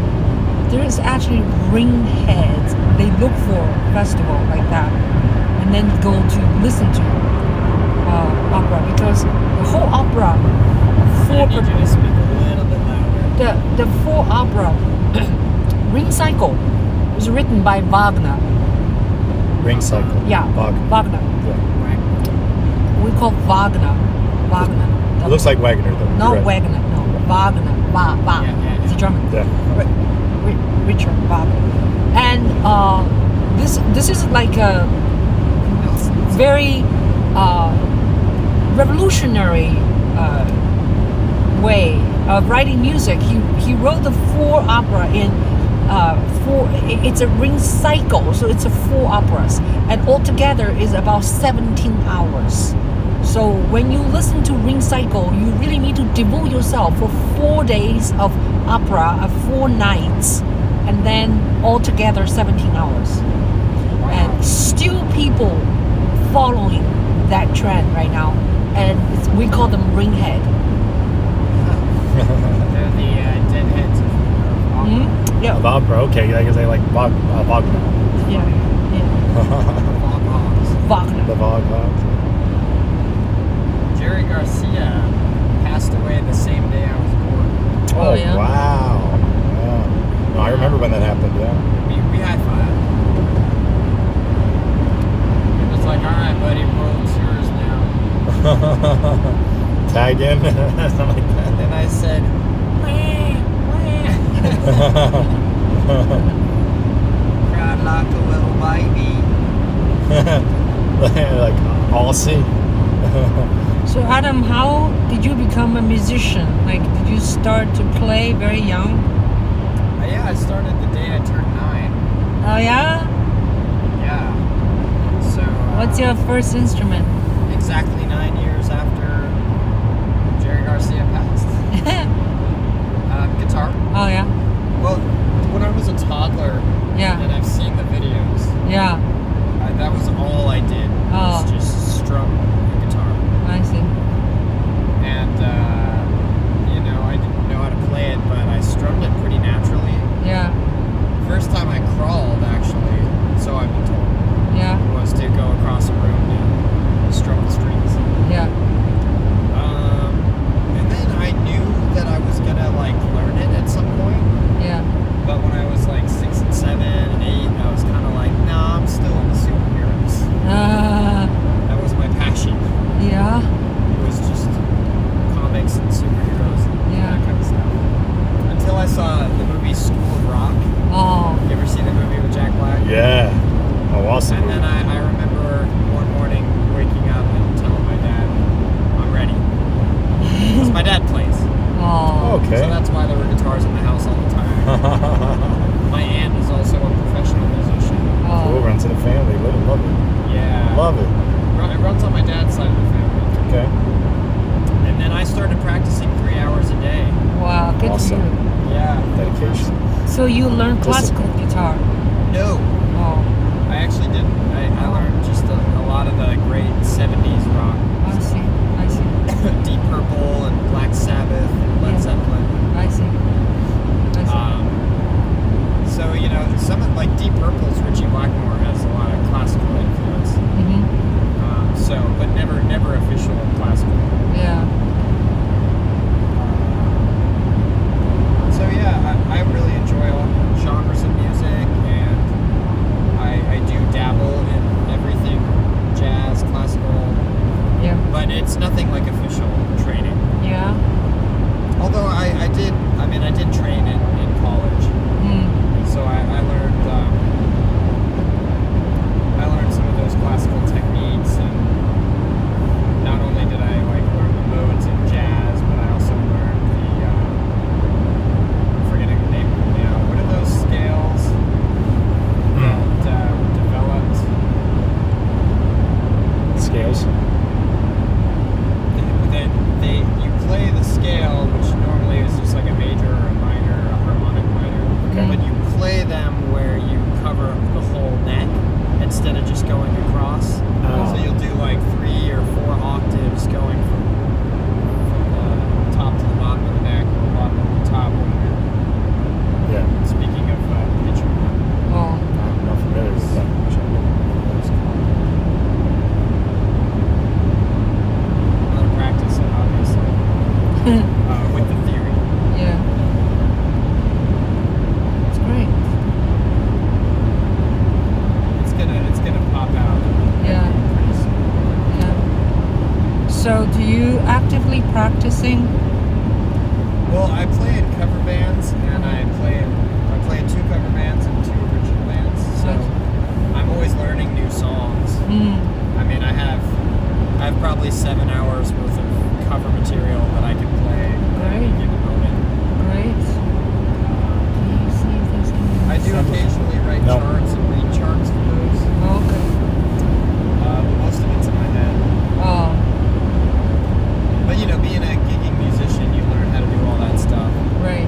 there is actually ring heads. They look for a festival like that and then go to listen to opera because the whole opera, I need you to speak a little bit louder. the 4 opera Ring Cycle was written by Wagner. Ring cycle. Yeah, Wagner. Yeah. We call Wagner. It looks like Wagner though. Not You're right. Wagner, no. Wagner. Yeah. It's a German. Yeah. Richard Wagner. And this is like a very revolutionary way of writing music. He wrote the 4 opera in it's a ring cycle, so it's a 4 operas, and altogether is about 17 hours. So when you listen to Ring Cycle, you really need to devote yourself for 4 days of opera, 4 nights, and then altogether 17 hours. And still people following that trend right now, and we call them ringhead. They're the deadheads of opera. Yeah. Of opera, okay. I guess they like Wagner. Yeah. Wagner. The Wagner. Jerry Garcia passed away the same day I was born. Oh, yeah? Wow. Yeah. No, I remember when that happened, yeah. We high-fived. It was like, all right, buddy, world's yours now. Tag in? Something like that. And I said, cried like a little baby. Like, Aussie. So Adam, how did you become a musician? Like, did you start to play very young? Yeah, I started the day I turned 9. Oh yeah? Yeah. So. What's your first instrument? Exactly 9 years after Jerry Garcia passed. Guitar. Oh yeah? Well, when I was a toddler, Yeah. and I've seen the videos, Yeah. that was all I did. Oh. Was just strum the guitar. I see. And, I didn't know how to play it, but I strummed it pretty naturally. Yeah. First time I crawled, actually, so I've been told, Yeah. was to go across a room and strum the strings. Yeah. And then I knew that I was gonna, learn it at some point. Yeah. But when I was 6 and 7 and 8, I was kind of like, nah, I'm still into superheroes. That was my passion. Yeah. It was just comics and superheroes and Yeah. that kind of stuff. Until I saw the movie School of Rock. Oh. You ever seen the movie with Jack Black? Yeah. Oh, awesome. And then I remember one morning waking up and telling my dad, I'm ready. Because my dad plays. Oh. Okay. So that's why there were guitars in the house all the time. My aunt is also a professional musician. Cool, Oh. runs in the family. Love it. Yeah. Love it. It runs on my dad's side of the family. Okay. And then I started practicing 3 hours a day. Wow. Good Awesome. for you. Yeah. Dedication. So you learned classical guitar? No, Oh. I actually didn't. I learned just a lot of the great 70s rock. I see. I see. Deep Purple and Black Sabbath and Led Yeah. Zeppelin. I see. I see. So, some of Deep Purple's Richie Blackmore has a lot of classical influence. Mm-hmm. But never official classical. Yeah. So yeah, I really enjoy all genres of music, and I do dabble in everything, jazz, classical, Yeah. but it's nothing like official training. Yeah. Although I did train in college, Mm. so I learned some of those classical techniques, and not only did I learn the modes in jazz, but I also learned the I'm forgetting the name of them now. What are those scales that were developed? Scales. You play the scale, which normally is just like a major or a minor, a harmonic minor. Okay. But you play them where you cover the whole neck instead of just going across. Oh. So you'll do 3 or 4 octaves going from the top to the bottom of the neck, or the bottom to the top. Yeah. Speaking of pitching. Oh. I'm not familiar with that. A lot of practice, obviously, with the theory. Yeah. It's great. It's gonna pop out. Yeah. Pretty soon. Yeah. So, do you actively practicing? Well, I play in cover bands, and I play play in 2 cover bands and 2 original bands, so I'm always learning new songs. I mean, I have probably 7 hours worth of cover material that I can play at any given moment. Great. Can you see if there's any? I do occasionally write charts and read charts for those. Okay. But most of it's in my head. Oh, But you know, being a gigging musician, you learn how to do all that stuff. right.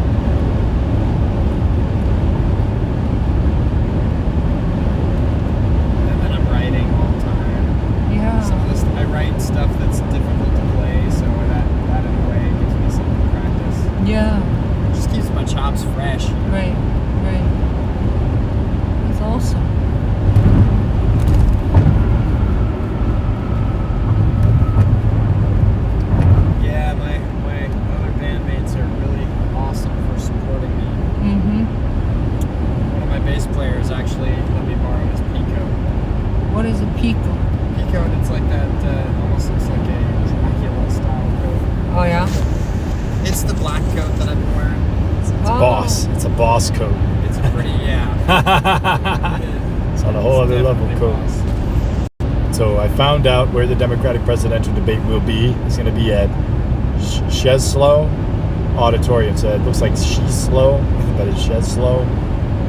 And then I'm writing all the time. Yeah. Some of this, I write stuff that's difficult to play, so that in a way gives me something to practice. Yeah. Just keeps my chops fresh. You know? Right. Right. That's awesome. Yeah, my other bandmates are really awesome for supporting me. One of my bass players actually let me borrow his Pico. What is a pico? Pico, and it's like that, almost looks like a Dracula style coat. Oh yeah. It's the black coat that I've been wearing. Boss. It's a boss coat. It's a pretty, yeah. It's on a whole other level definitely coat. boss. So I found out where the Democratic presidential debate will be. It's going to be at Sheslow Auditorium. So it looks like Sheslow, but it's Sheslow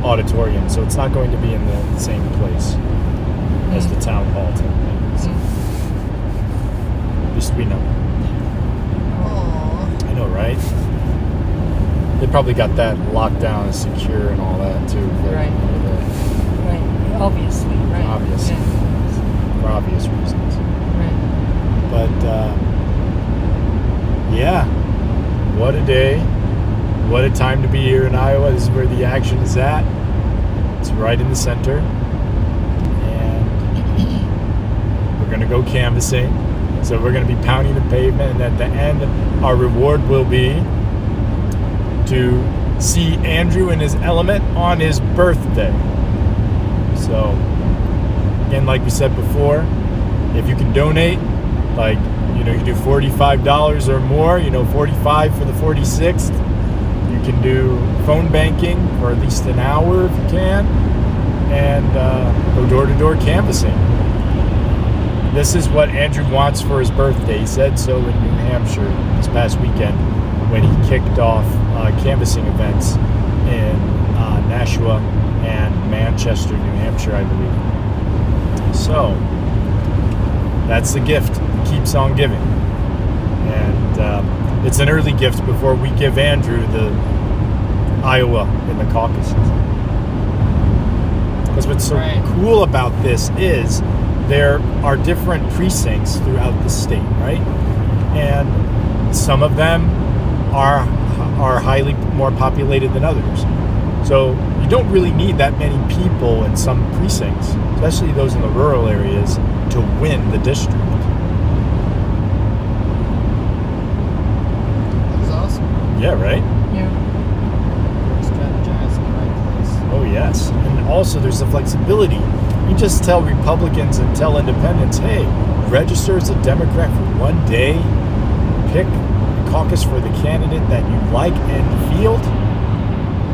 Auditorium. So it's not going to be in the same place as the town hall tonight. So at least we know. Aww. I know, right? They probably got that locked down and secure and all that too. Right. Right. Obviously. Right. Obviously. Yeah. For obvious reasons. Right. But yeah, what a day. What a time to be here in Iowa. This is where the action is at. It's right in the center. And we're going to go canvassing. So we're going to be pounding the pavement. And at the end, our reward will be to see Andrew in his element on his birthday. So, again, like we said before, if you can donate, like, you know, you can do $45 or more, you know, $45 for the 46th. You can do phone banking for at least an hour if you can, and go door-to-door canvassing. This is what Andrew wants for his birthday. He said so in New Hampshire this past weekend when he kicked off canvassing events in Nashua and Manchester, New Hampshire, I believe. So that's the gift. Keeps on giving. And it's an early gift before we give Andrew the Iowa in the caucuses. Because what's so cool about this is there are different precincts throughout the state, right? And some of them are highly more populated than others. So you don't really need that many people in some precincts, especially those in the rural areas, to win the district. That's awesome. Yeah, right? Yeah. Strategize in the right place. Oh, yes. And also there's the flexibility. You just tell Republicans and tell independents, hey, register as a Democrat for one day, pick a caucus for the candidate that you like and field.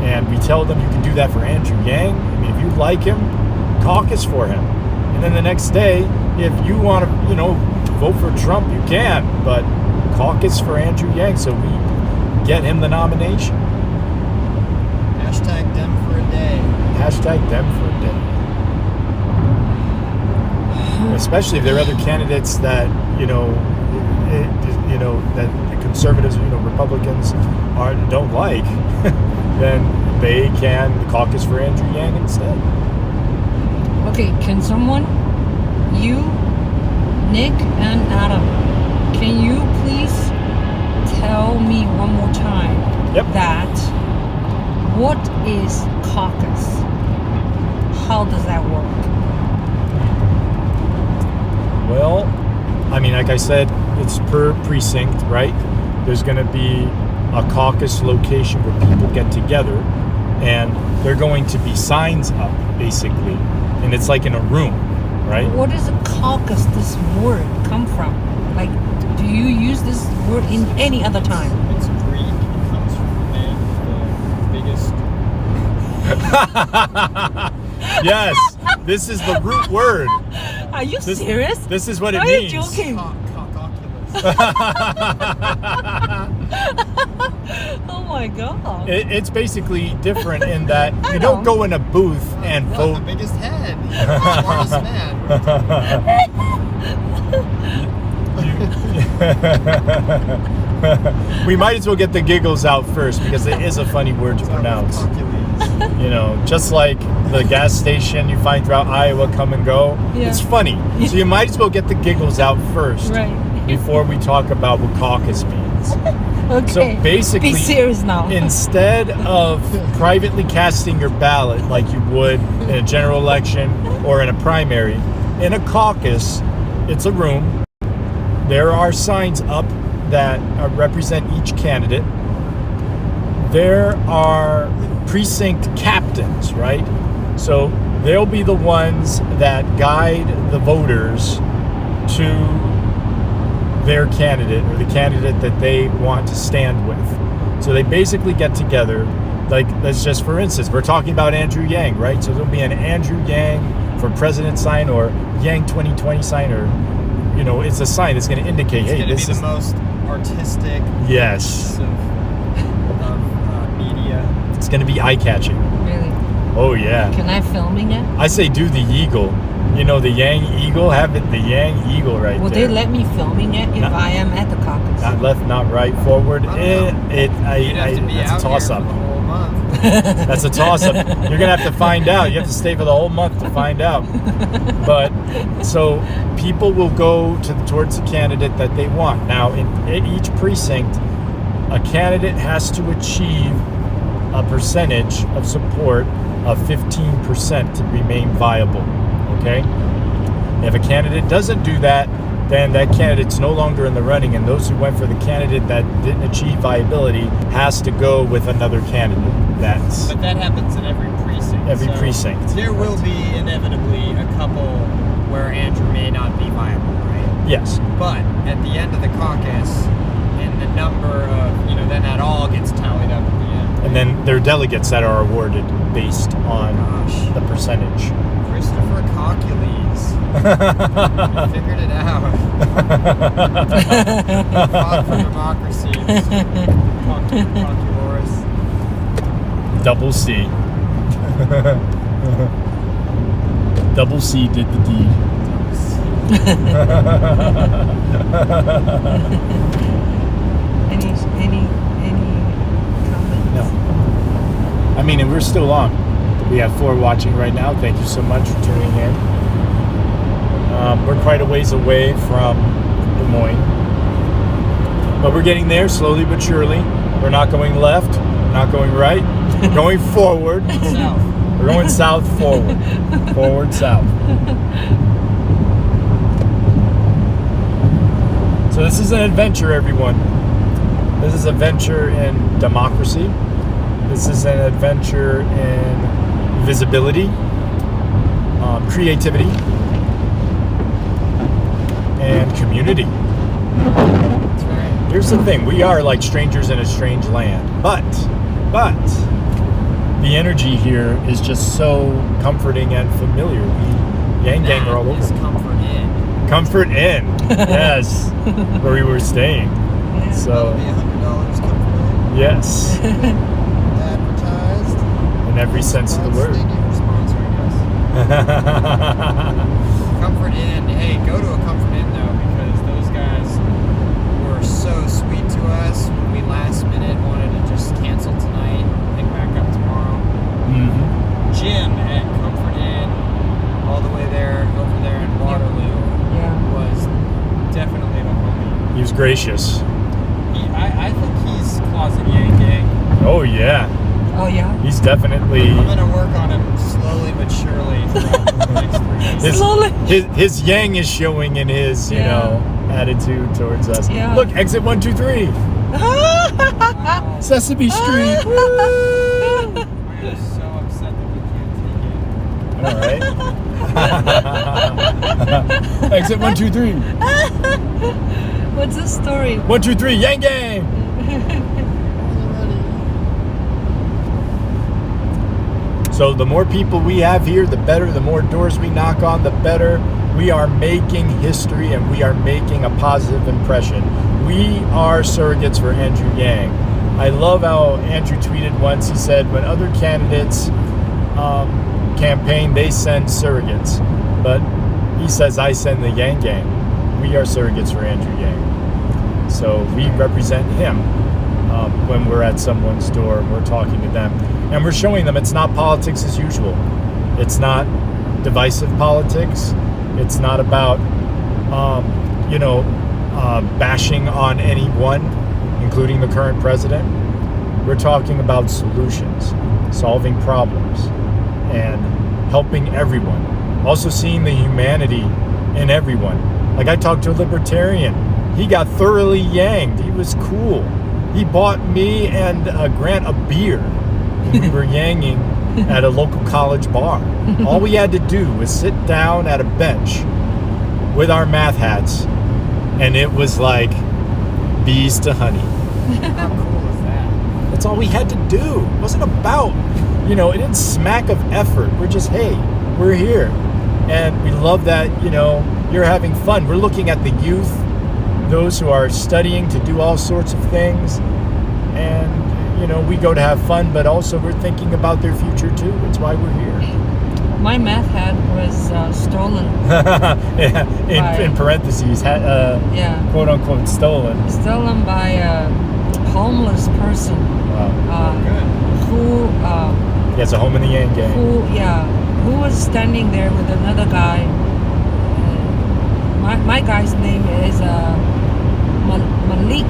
And we tell them you can do that for Andrew Yang. I mean, if you like him, caucus for him. And then the next day, if you want to, you know, vote for Trump, you can. But caucus for Andrew Yang so we get him the nomination. Hashtag Dem for a day. Hashtag Dem for a day. Especially if there are other candidates that, that the conservatives, Republicans don't like, then they can caucus for Andrew Yang instead. Okay, can someone, you, Nick, and Adam, can you please tell me one more time that what is caucus? How does that work? Well, I mean, like I said, it's per precinct, right? There's going to be a caucus location where people get together, and there are going to be signs up, basically, and it's like in a room, right? What does a caucus, this word, come from? Like, do you use this word in any other time? It's Greek. It comes from the biggest Yes, this is the root word. Are you serious? This is what it Are means. you joking? Oh my god. It's basically different in that I you don't know. go in a booth and Look, vote. the biggest head. He's the smartest man. We might as well get the giggles out first because it is a funny word to pronounce. You know, just like the gas station you find throughout Iowa, come and go. Yeah. It's funny. So you might as well get the giggles out first Right. before we talk about what caucus means. Okay. So basically, be serious now. instead of privately casting your ballot like you would in a general election or in a primary, in a caucus, it's a room. There are signs up that represent each candidate. There are precinct captains, right? So they'll be the ones that guide the voters to their candidate or the candidate that they want to stand with. So they basically get together, like, let's just, for instance, we're talking about Andrew Yang, right? So there'll be an Andrew Yang for president sign or Yang 2020 sign, or, you know, it's a sign that's going to indicate, hey, this It's is going to be the most artistic yes, piece of media. it's going to be eye-catching. Really? Oh yeah. Can I filming it? I say do the eagle. You know, the Yang eagle, have it, the Yang eagle right Will there. they let me filming it if No. I am at the caucus? Not left, not right, forward. I don't know. You'd have to be that's out a toss-up. here for the whole month. That's a toss-up. You're gonna have to find out. You have to stay for the whole month to find out. But so people will go towards the candidate that they want. Now, in each precinct, a candidate has to achieve a percentage of support of 15% to remain viable. Okay? If a candidate doesn't do that, then that candidate's no longer in the running, and those who went for the candidate that didn't achieve viability has to go with another candidate. That's But that happens in every precinct. every so precinct. There will be inevitably a couple where Andrew may not be viable, right? Yes. But at the end of the caucus, and the number of, then that all gets tallied up at the end. And then there are delegates that are awarded based on Gosh. the percentage. Christopher Cockules. He figured it out. He fought for democracy. Cockulores. Double C. Double C did the deed. Any comments? No. I mean, and we're still on. We have 4 watching right now. Thank you so much for tuning in. We're quite a ways away from Des Moines. But we're getting there slowly but surely. We're not going left. We're not going right. We're going forward. South. We're going south forward. Forward south. So this is an adventure, everyone. This is a venture in democracy. This is an adventure in visibility, creativity, and community. That's right. Here's the thing. We are like strangers in a strange land. But the energy here is just so comforting and familiar. We Yang Gang are all over. Is comfort in. Comfort Inn, yes, where we were staying. Yeah. So, That'll be $100 comfort yes, in. Advertised. in every sense of the word. Thank you for sponsoring us. Comfort Inn. Hey, go to a Comfort Inn though, because those guys were so sweet to us when we last minute wanted to just cancel tonight, pick back up tomorrow. Mm-hmm. Jim at Comfort Inn, all the way there, over there in Waterloo, Yeah. was definitely the homie. He was gracious. I think he's closet Yang Gang. Oh yeah, Oh yeah. he's definitely. I'm gonna work on him slowly but surely throughout the next 3 days. His, Slowly. his yang is showing in his, Yeah. attitude towards us. Yeah. Look, exit 123, Sesame Street. Woo! I am so upset that we can't take it. All right. Exit 123. What's the story? 123, Yang Gang. So the more people we have here, the better. The more doors we knock on, the better. We are making history and we are making a positive impression. We are surrogates for Andrew Yang. I love how Andrew tweeted once. He said, when other candidates campaign, they send surrogates. But he says, I send the Yang Gang. We are surrogates for Andrew Yang. So we represent him when we're at someone's door and we're talking to them. And we're showing them it's not politics as usual. It's not divisive politics. It's not about, bashing on anyone, including the current president. We're talking about solutions, solving problems, and helping everyone. Also seeing the humanity in everyone. Like I talked to a libertarian. He got thoroughly yanged. He was cool. He bought me and Grant a beer when we were yanging at a local college bar. All we had to do was sit down at a bench with our math hats, and it was like bees to honey. How cool is that? That's all we had to do. It wasn't about, it didn't smack of effort. We're just, hey, we're here. And we love that, you're having fun. We're looking at the youth, those who are studying to do all sorts of things. And, we go to have fun, but also we're thinking about their future too. That's why we're here. My math hat was stolen. Yeah, in parentheses, quote unquote stolen. Stolen by a homeless person. Wow. Good. Who He has a home in the Yang Gang. who was standing there with another guy. My guy's name is Malik.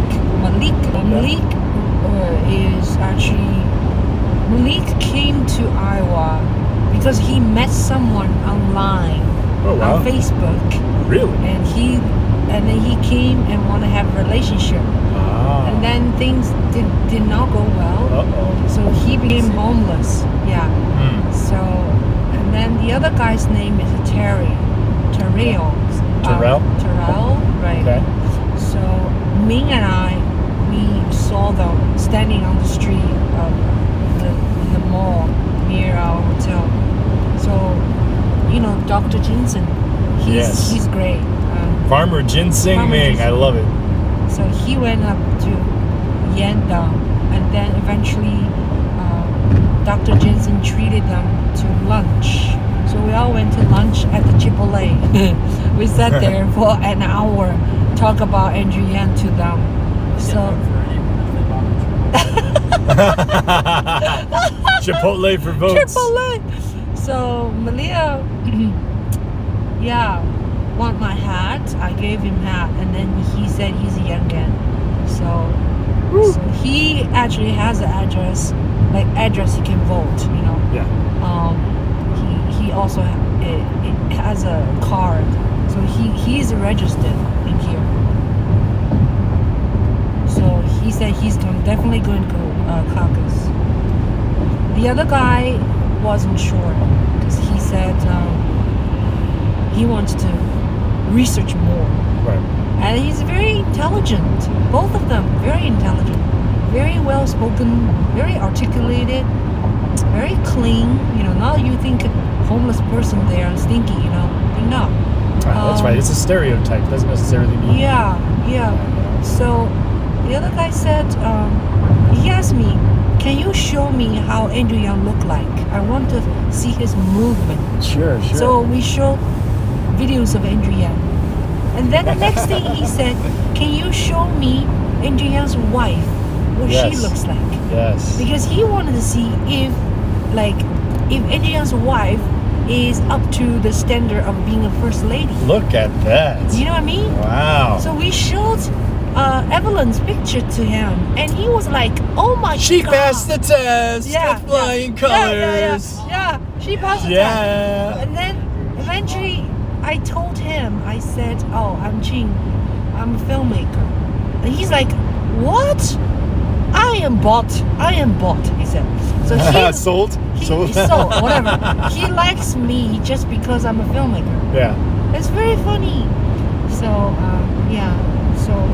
Malik came to Iowa because he met someone online on Facebook. Really? And then he came and wanted to have a relationship. Ah. And then things did not go well. Uh-oh. So he became homeless. Yeah. So, and then the other guy's name is Terrell. Terrell? Terrell, right. Okay. So Ming and I, we saw them standing on the street in the mall near our hotel. So, Dr. Jensen, he's great. Farmer Ginseng Farmer Ming, Ginseng. I love it. So he went up to Yandang, and then eventually Dr. Jensen treated them to lunch. So we all went to lunch at the Chipotle. We sat there for an hour, talk about Andrew Yang to them. So Chipotle for votes. Chipotle. So Malia, want my hat. I gave him hat, and then he said he's a young gun. So he actually has an address he can vote. Yeah. He also it has a card, so he's registered in here. So he said he's definitely going to go caucus. The other guy wasn't sure because he said he wants to research more. Right. And he's very intelligent. Both of them very intelligent, very well spoken, very articulated, very clean. Not you think homeless person there and stinky. They're not. That's right. It's a stereotype. Doesn't necessarily mean. Yeah. So the other guy said, he asked me, can you show me how Andrew Yang looked like? I want to see his movement. Sure. So we showed videos of Andrew Yang. And then the next thing he said, can you show me Andrew Yang's wife, what she looks like? Yes. Because he wanted to see if Andrew Yang's wife is up to the standard of being a first lady. Look at that. You know what I mean? Wow. So we showed Evelyn's picture to him, and he was like, "Oh my god!" She passed the test with flying colors. Yeah, she passed the test. And then eventually, I told him, I said, "Oh, I'm Ching. I'm a filmmaker," and he's like, "What? I am bought. He said. So he sold. He sold, whatever. He likes me just because I'm a filmmaker. Yeah. It's very funny. So,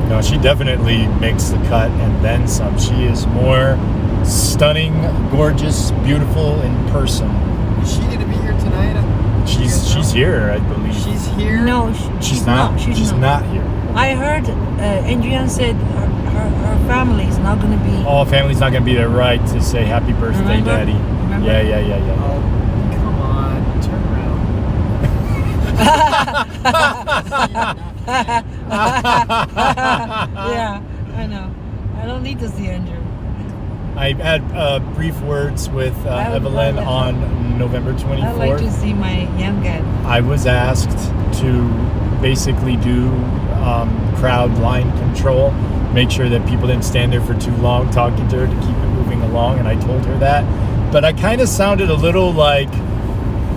No, she definitely makes the cut and then some. She is more stunning, gorgeous, beautiful in person tonight? She's here, I believe. She's here? No, She's not. She's not here. I heard Andrea said her family is not going to be. Oh, family's not gonna be there, right? To say happy birthday, Remember? Daddy. Remember? Yeah. Oh, come on. Turn around. Yeah, I know. I don't need to see Andrew. I had brief words with I would Evelyn love it. on November 24th. I like to see my young guy. I was asked to basically do crowd line control, make sure that people didn't stand there for too long talking to her to keep it moving along, and I told her that. But I kind of sounded a little like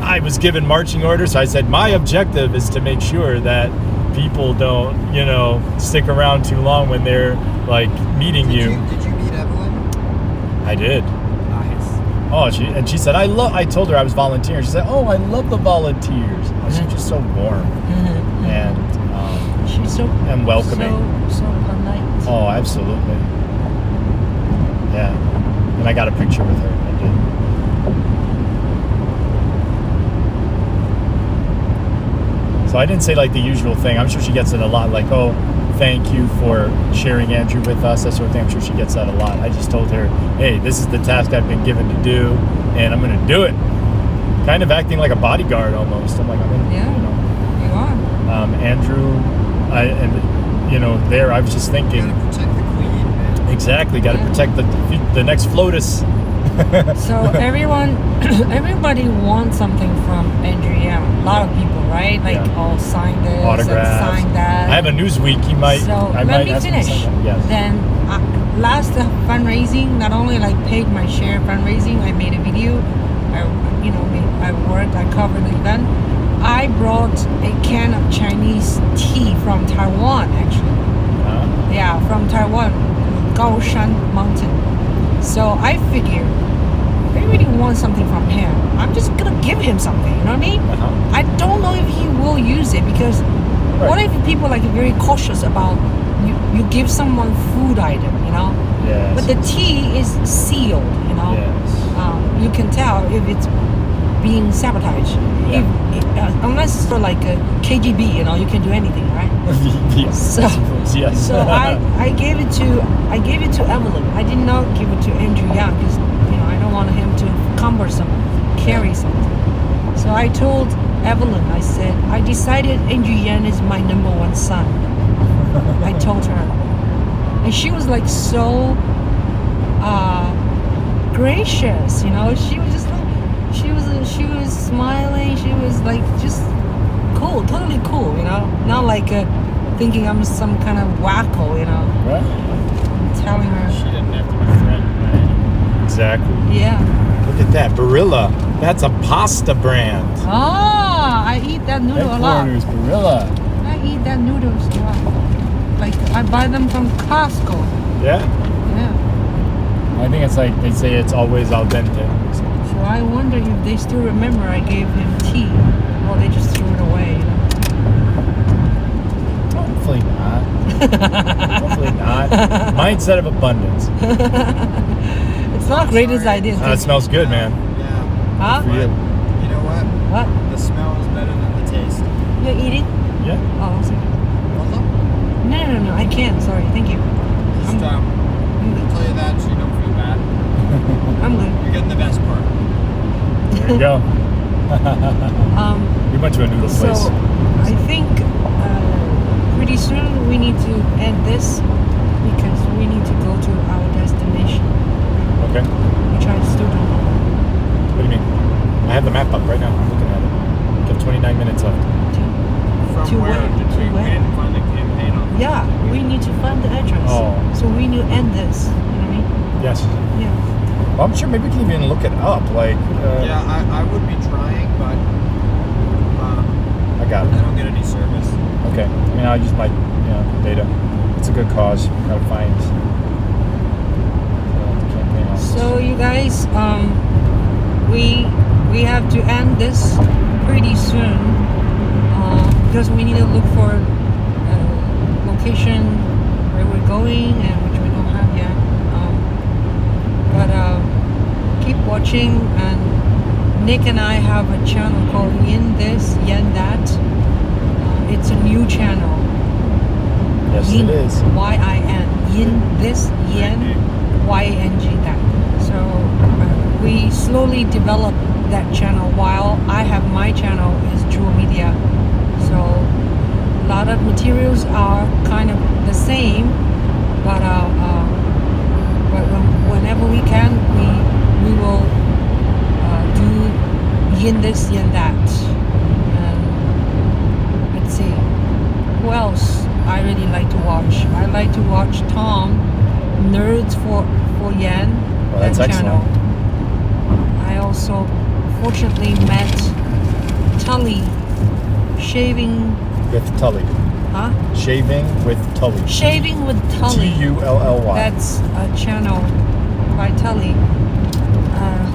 I was given marching orders, so I said my objective is to make sure that people don't, stick around too long when they're like meeting Did you. you meet Evelyn? I did. Nice. Oh, she said I told her I was volunteering. She said, "Oh, I love the volunteers." She's just so warm and She's so and welcoming. So polite. Oh, absolutely. Yeah. And I got a picture with her. I did. So I didn't say like the usual thing. I'm sure she gets it a lot. Like, oh, thank you for sharing Andrew with us. That sort of thing. I'm sure she gets that a lot. I just told her, hey, this is the task I've been given to do, and I'm going to do it. Kind of acting like a bodyguard almost. I'm like, I'm going to, Yeah, you are. Andrew, there I was just thinking. Gotta protect the queen, man. Exactly, got to Yeah. protect the next FLOTUS. So everybody wants something from Andrea. A lot of people, right? Like, Yeah. oh, sign this, Autographs. and sign that. I have a Newsweek. I Let might me ask him to finish. sign that. Yes. Then last fundraising, not only like paid my share fundraising, I made a video. I worked. I covered the event. I brought a can of Chinese tea from Taiwan, actually. Yeah, from Taiwan, Gaoshan Mountain. So I figured, if I really want something from him, I'm just gonna give him something. You know what I mean? I don't know if he will use it because what if people like very cautious about you give someone food item, Yes. But the tea is sealed, Yes. You can tell if it's being sabotaged. Yeah. Unless it's for like a KGB, you can do anything, right? Yes. So, Yes. so I gave it to Evelyn. I did not give it to Andrew Young because I don't want him to carry something. So I told Evelyn, I said, I decided Andrew Yan is my number one son. I told her, and she was like so gracious. She was just like she was smiling. She was like just cool, totally cool. Not like thinking I'm some kind of wacko. Right. Telling her. She didn't have to be threatened by anyone. Exactly. Yeah. Look at that, Barilla. That's a pasta brand. Ah, I eat that noodle a lot. Headquarters, Barilla. I eat that noodles a lot. Like I buy them from Costco. Yeah. Yeah. I think it's like they say it's always al dente. So I wonder if they still remember I gave him tea, or they just threw it away. Hopefully not. Hopefully not. Mindset of abundance. It's not greatest idea. It smells good, man. Yeah. Huh? For you. You know what? What? The smell is better than the taste. You eating? Yeah. Oh, I'm sorry. What's up? No. I can't. Sorry. Thank you. Just, I'm good. tell you that so you don't feel bad. I'm good. You're getting the best part. There you go. We went to a noodle So place. I think pretty soon we need to end this because we need to go to our destination, Okay. which I still don't know. What do you mean? I have the map up right now. I'm looking at it. We have 29 minutes left. From To where? where? Did To we where? didn't find the campaign on. Yeah, we need to find the address. Oh. So we need to end this. You know what I mean? Yes. Yeah. Well, I'm sure maybe we can even look it up. Like, Yeah, I would be trying, but I got I it. don't get any service. Okay. I mean, I'll use my data. It's a good cause. Gotta find the campaign office. So you guys, we have to end this pretty soon because we need to look for location where we're going and which we don't have yet. But keep watching, and Nick and I have a channel called Yin This, Yen That. It's a new channel. Yes, Yin, it is. Y-I-N. Yin This, Yen, Y-A-N-G That. So we slowly develop that channel while I have my channel is Juhl Media. So a lot of materials are kind of the same, but whenever we can, we will do Yin This, Yin That. Let's see, who else I really like to watch? I like to watch Tom, Nerds for Yen, Well, that's that channel. excellent. I also fortunately met Tully, shaving, With Tully. huh? Shaving with Tully. Shaving with Tully. Tully. That's a channel by Tully,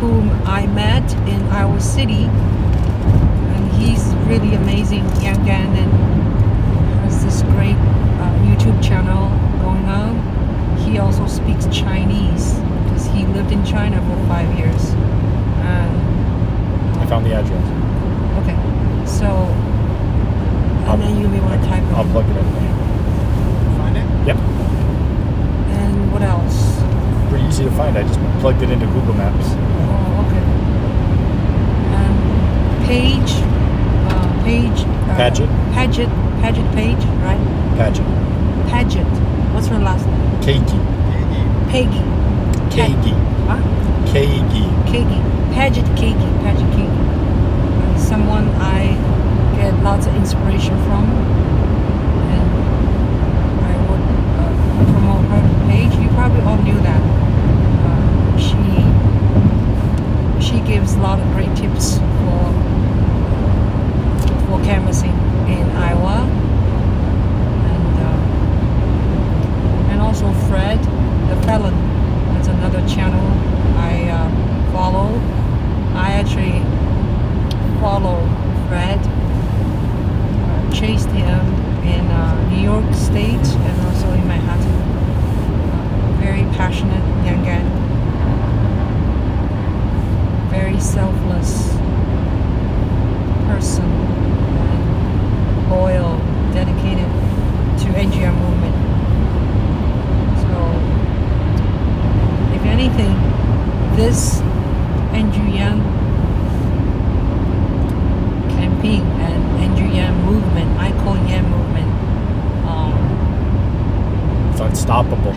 whom I met in Iowa City, and he's really amazing young man and has this great YouTube channel going on. He also speaks Chinese because he lived in China for 5 years. I found the address. Okay, so and then you may want to type it. I'll plug it in. Find it? Yep. And what else? Pretty easy to find. I just plugged it into Google Maps. Oh, okay. And Paige. Paget. Paget Page, right? Paget. Paget. What's her last name? Keiki. Peggy. Keiki. Huh? Keiki. Keiki. Paget Keiki. Someone I get lots of inspiration from, and I would promote her page. You probably all knew that. She gives a lot of great tips for canvassing in Iowa, and also Fred the Felon. That's another channel I follow. I actually follow Fred, chased him in New York State and also in Manhattan. Very passionate young guy, very selfless person, and loyal, dedicated to NGM movement. So, if anything, this NGM campaign and NGM movement, I call Yan movement, It's unstoppable.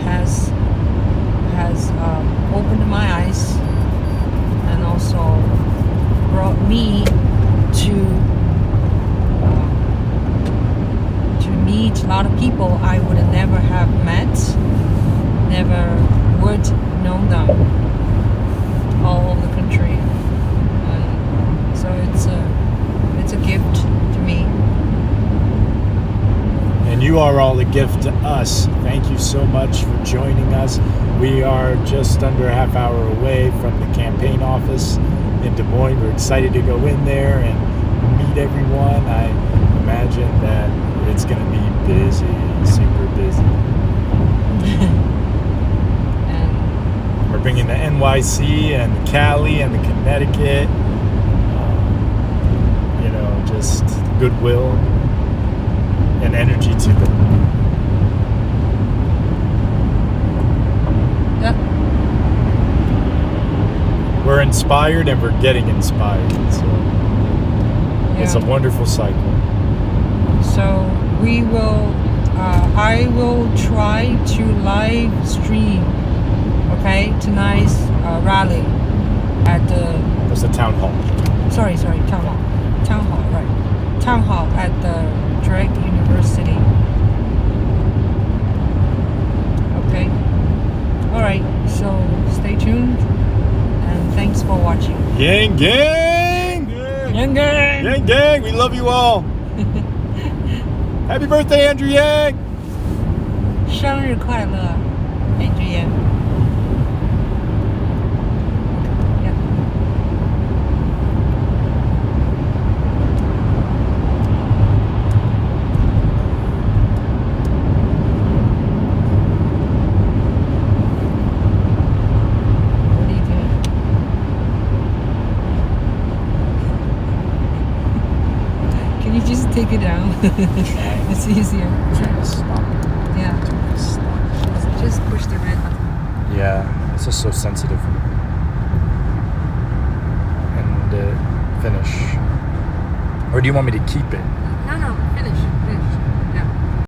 has opened my eyes and also brought me to meet a lot of people I would have never have met, never would known them all over the country. So it's a gift to me. And you are all a gift to us. Thank you so much for joining us. We are just under a half hour away from the campaign office in Des Moines. We're excited to go in there and meet everyone. I imagine that it's going to be busy, super busy. And We're bringing the NYC and the Cali and the Connecticut. Just goodwill and energy to them. yeah, We're inspired and we're getting inspired. So it's a wonderful cycle. So we will. I will try to live stream. Okay, tonight's rally at the. That's the town hall. Sorry, town hall. Town hall, right? Town hall at the Drake University. Okay. All right. So stay tuned, and thanks for watching. Yang gang! Yang gang! Yang gang! We love you all. Happy birthday, Andrew Yang! 生日快乐 ，Adrian。What are you doing? take it down. It's easier. Stop. Yeah. Just push the red button. Yeah, it's just so sensitive. And finish. Or do you want me to keep it?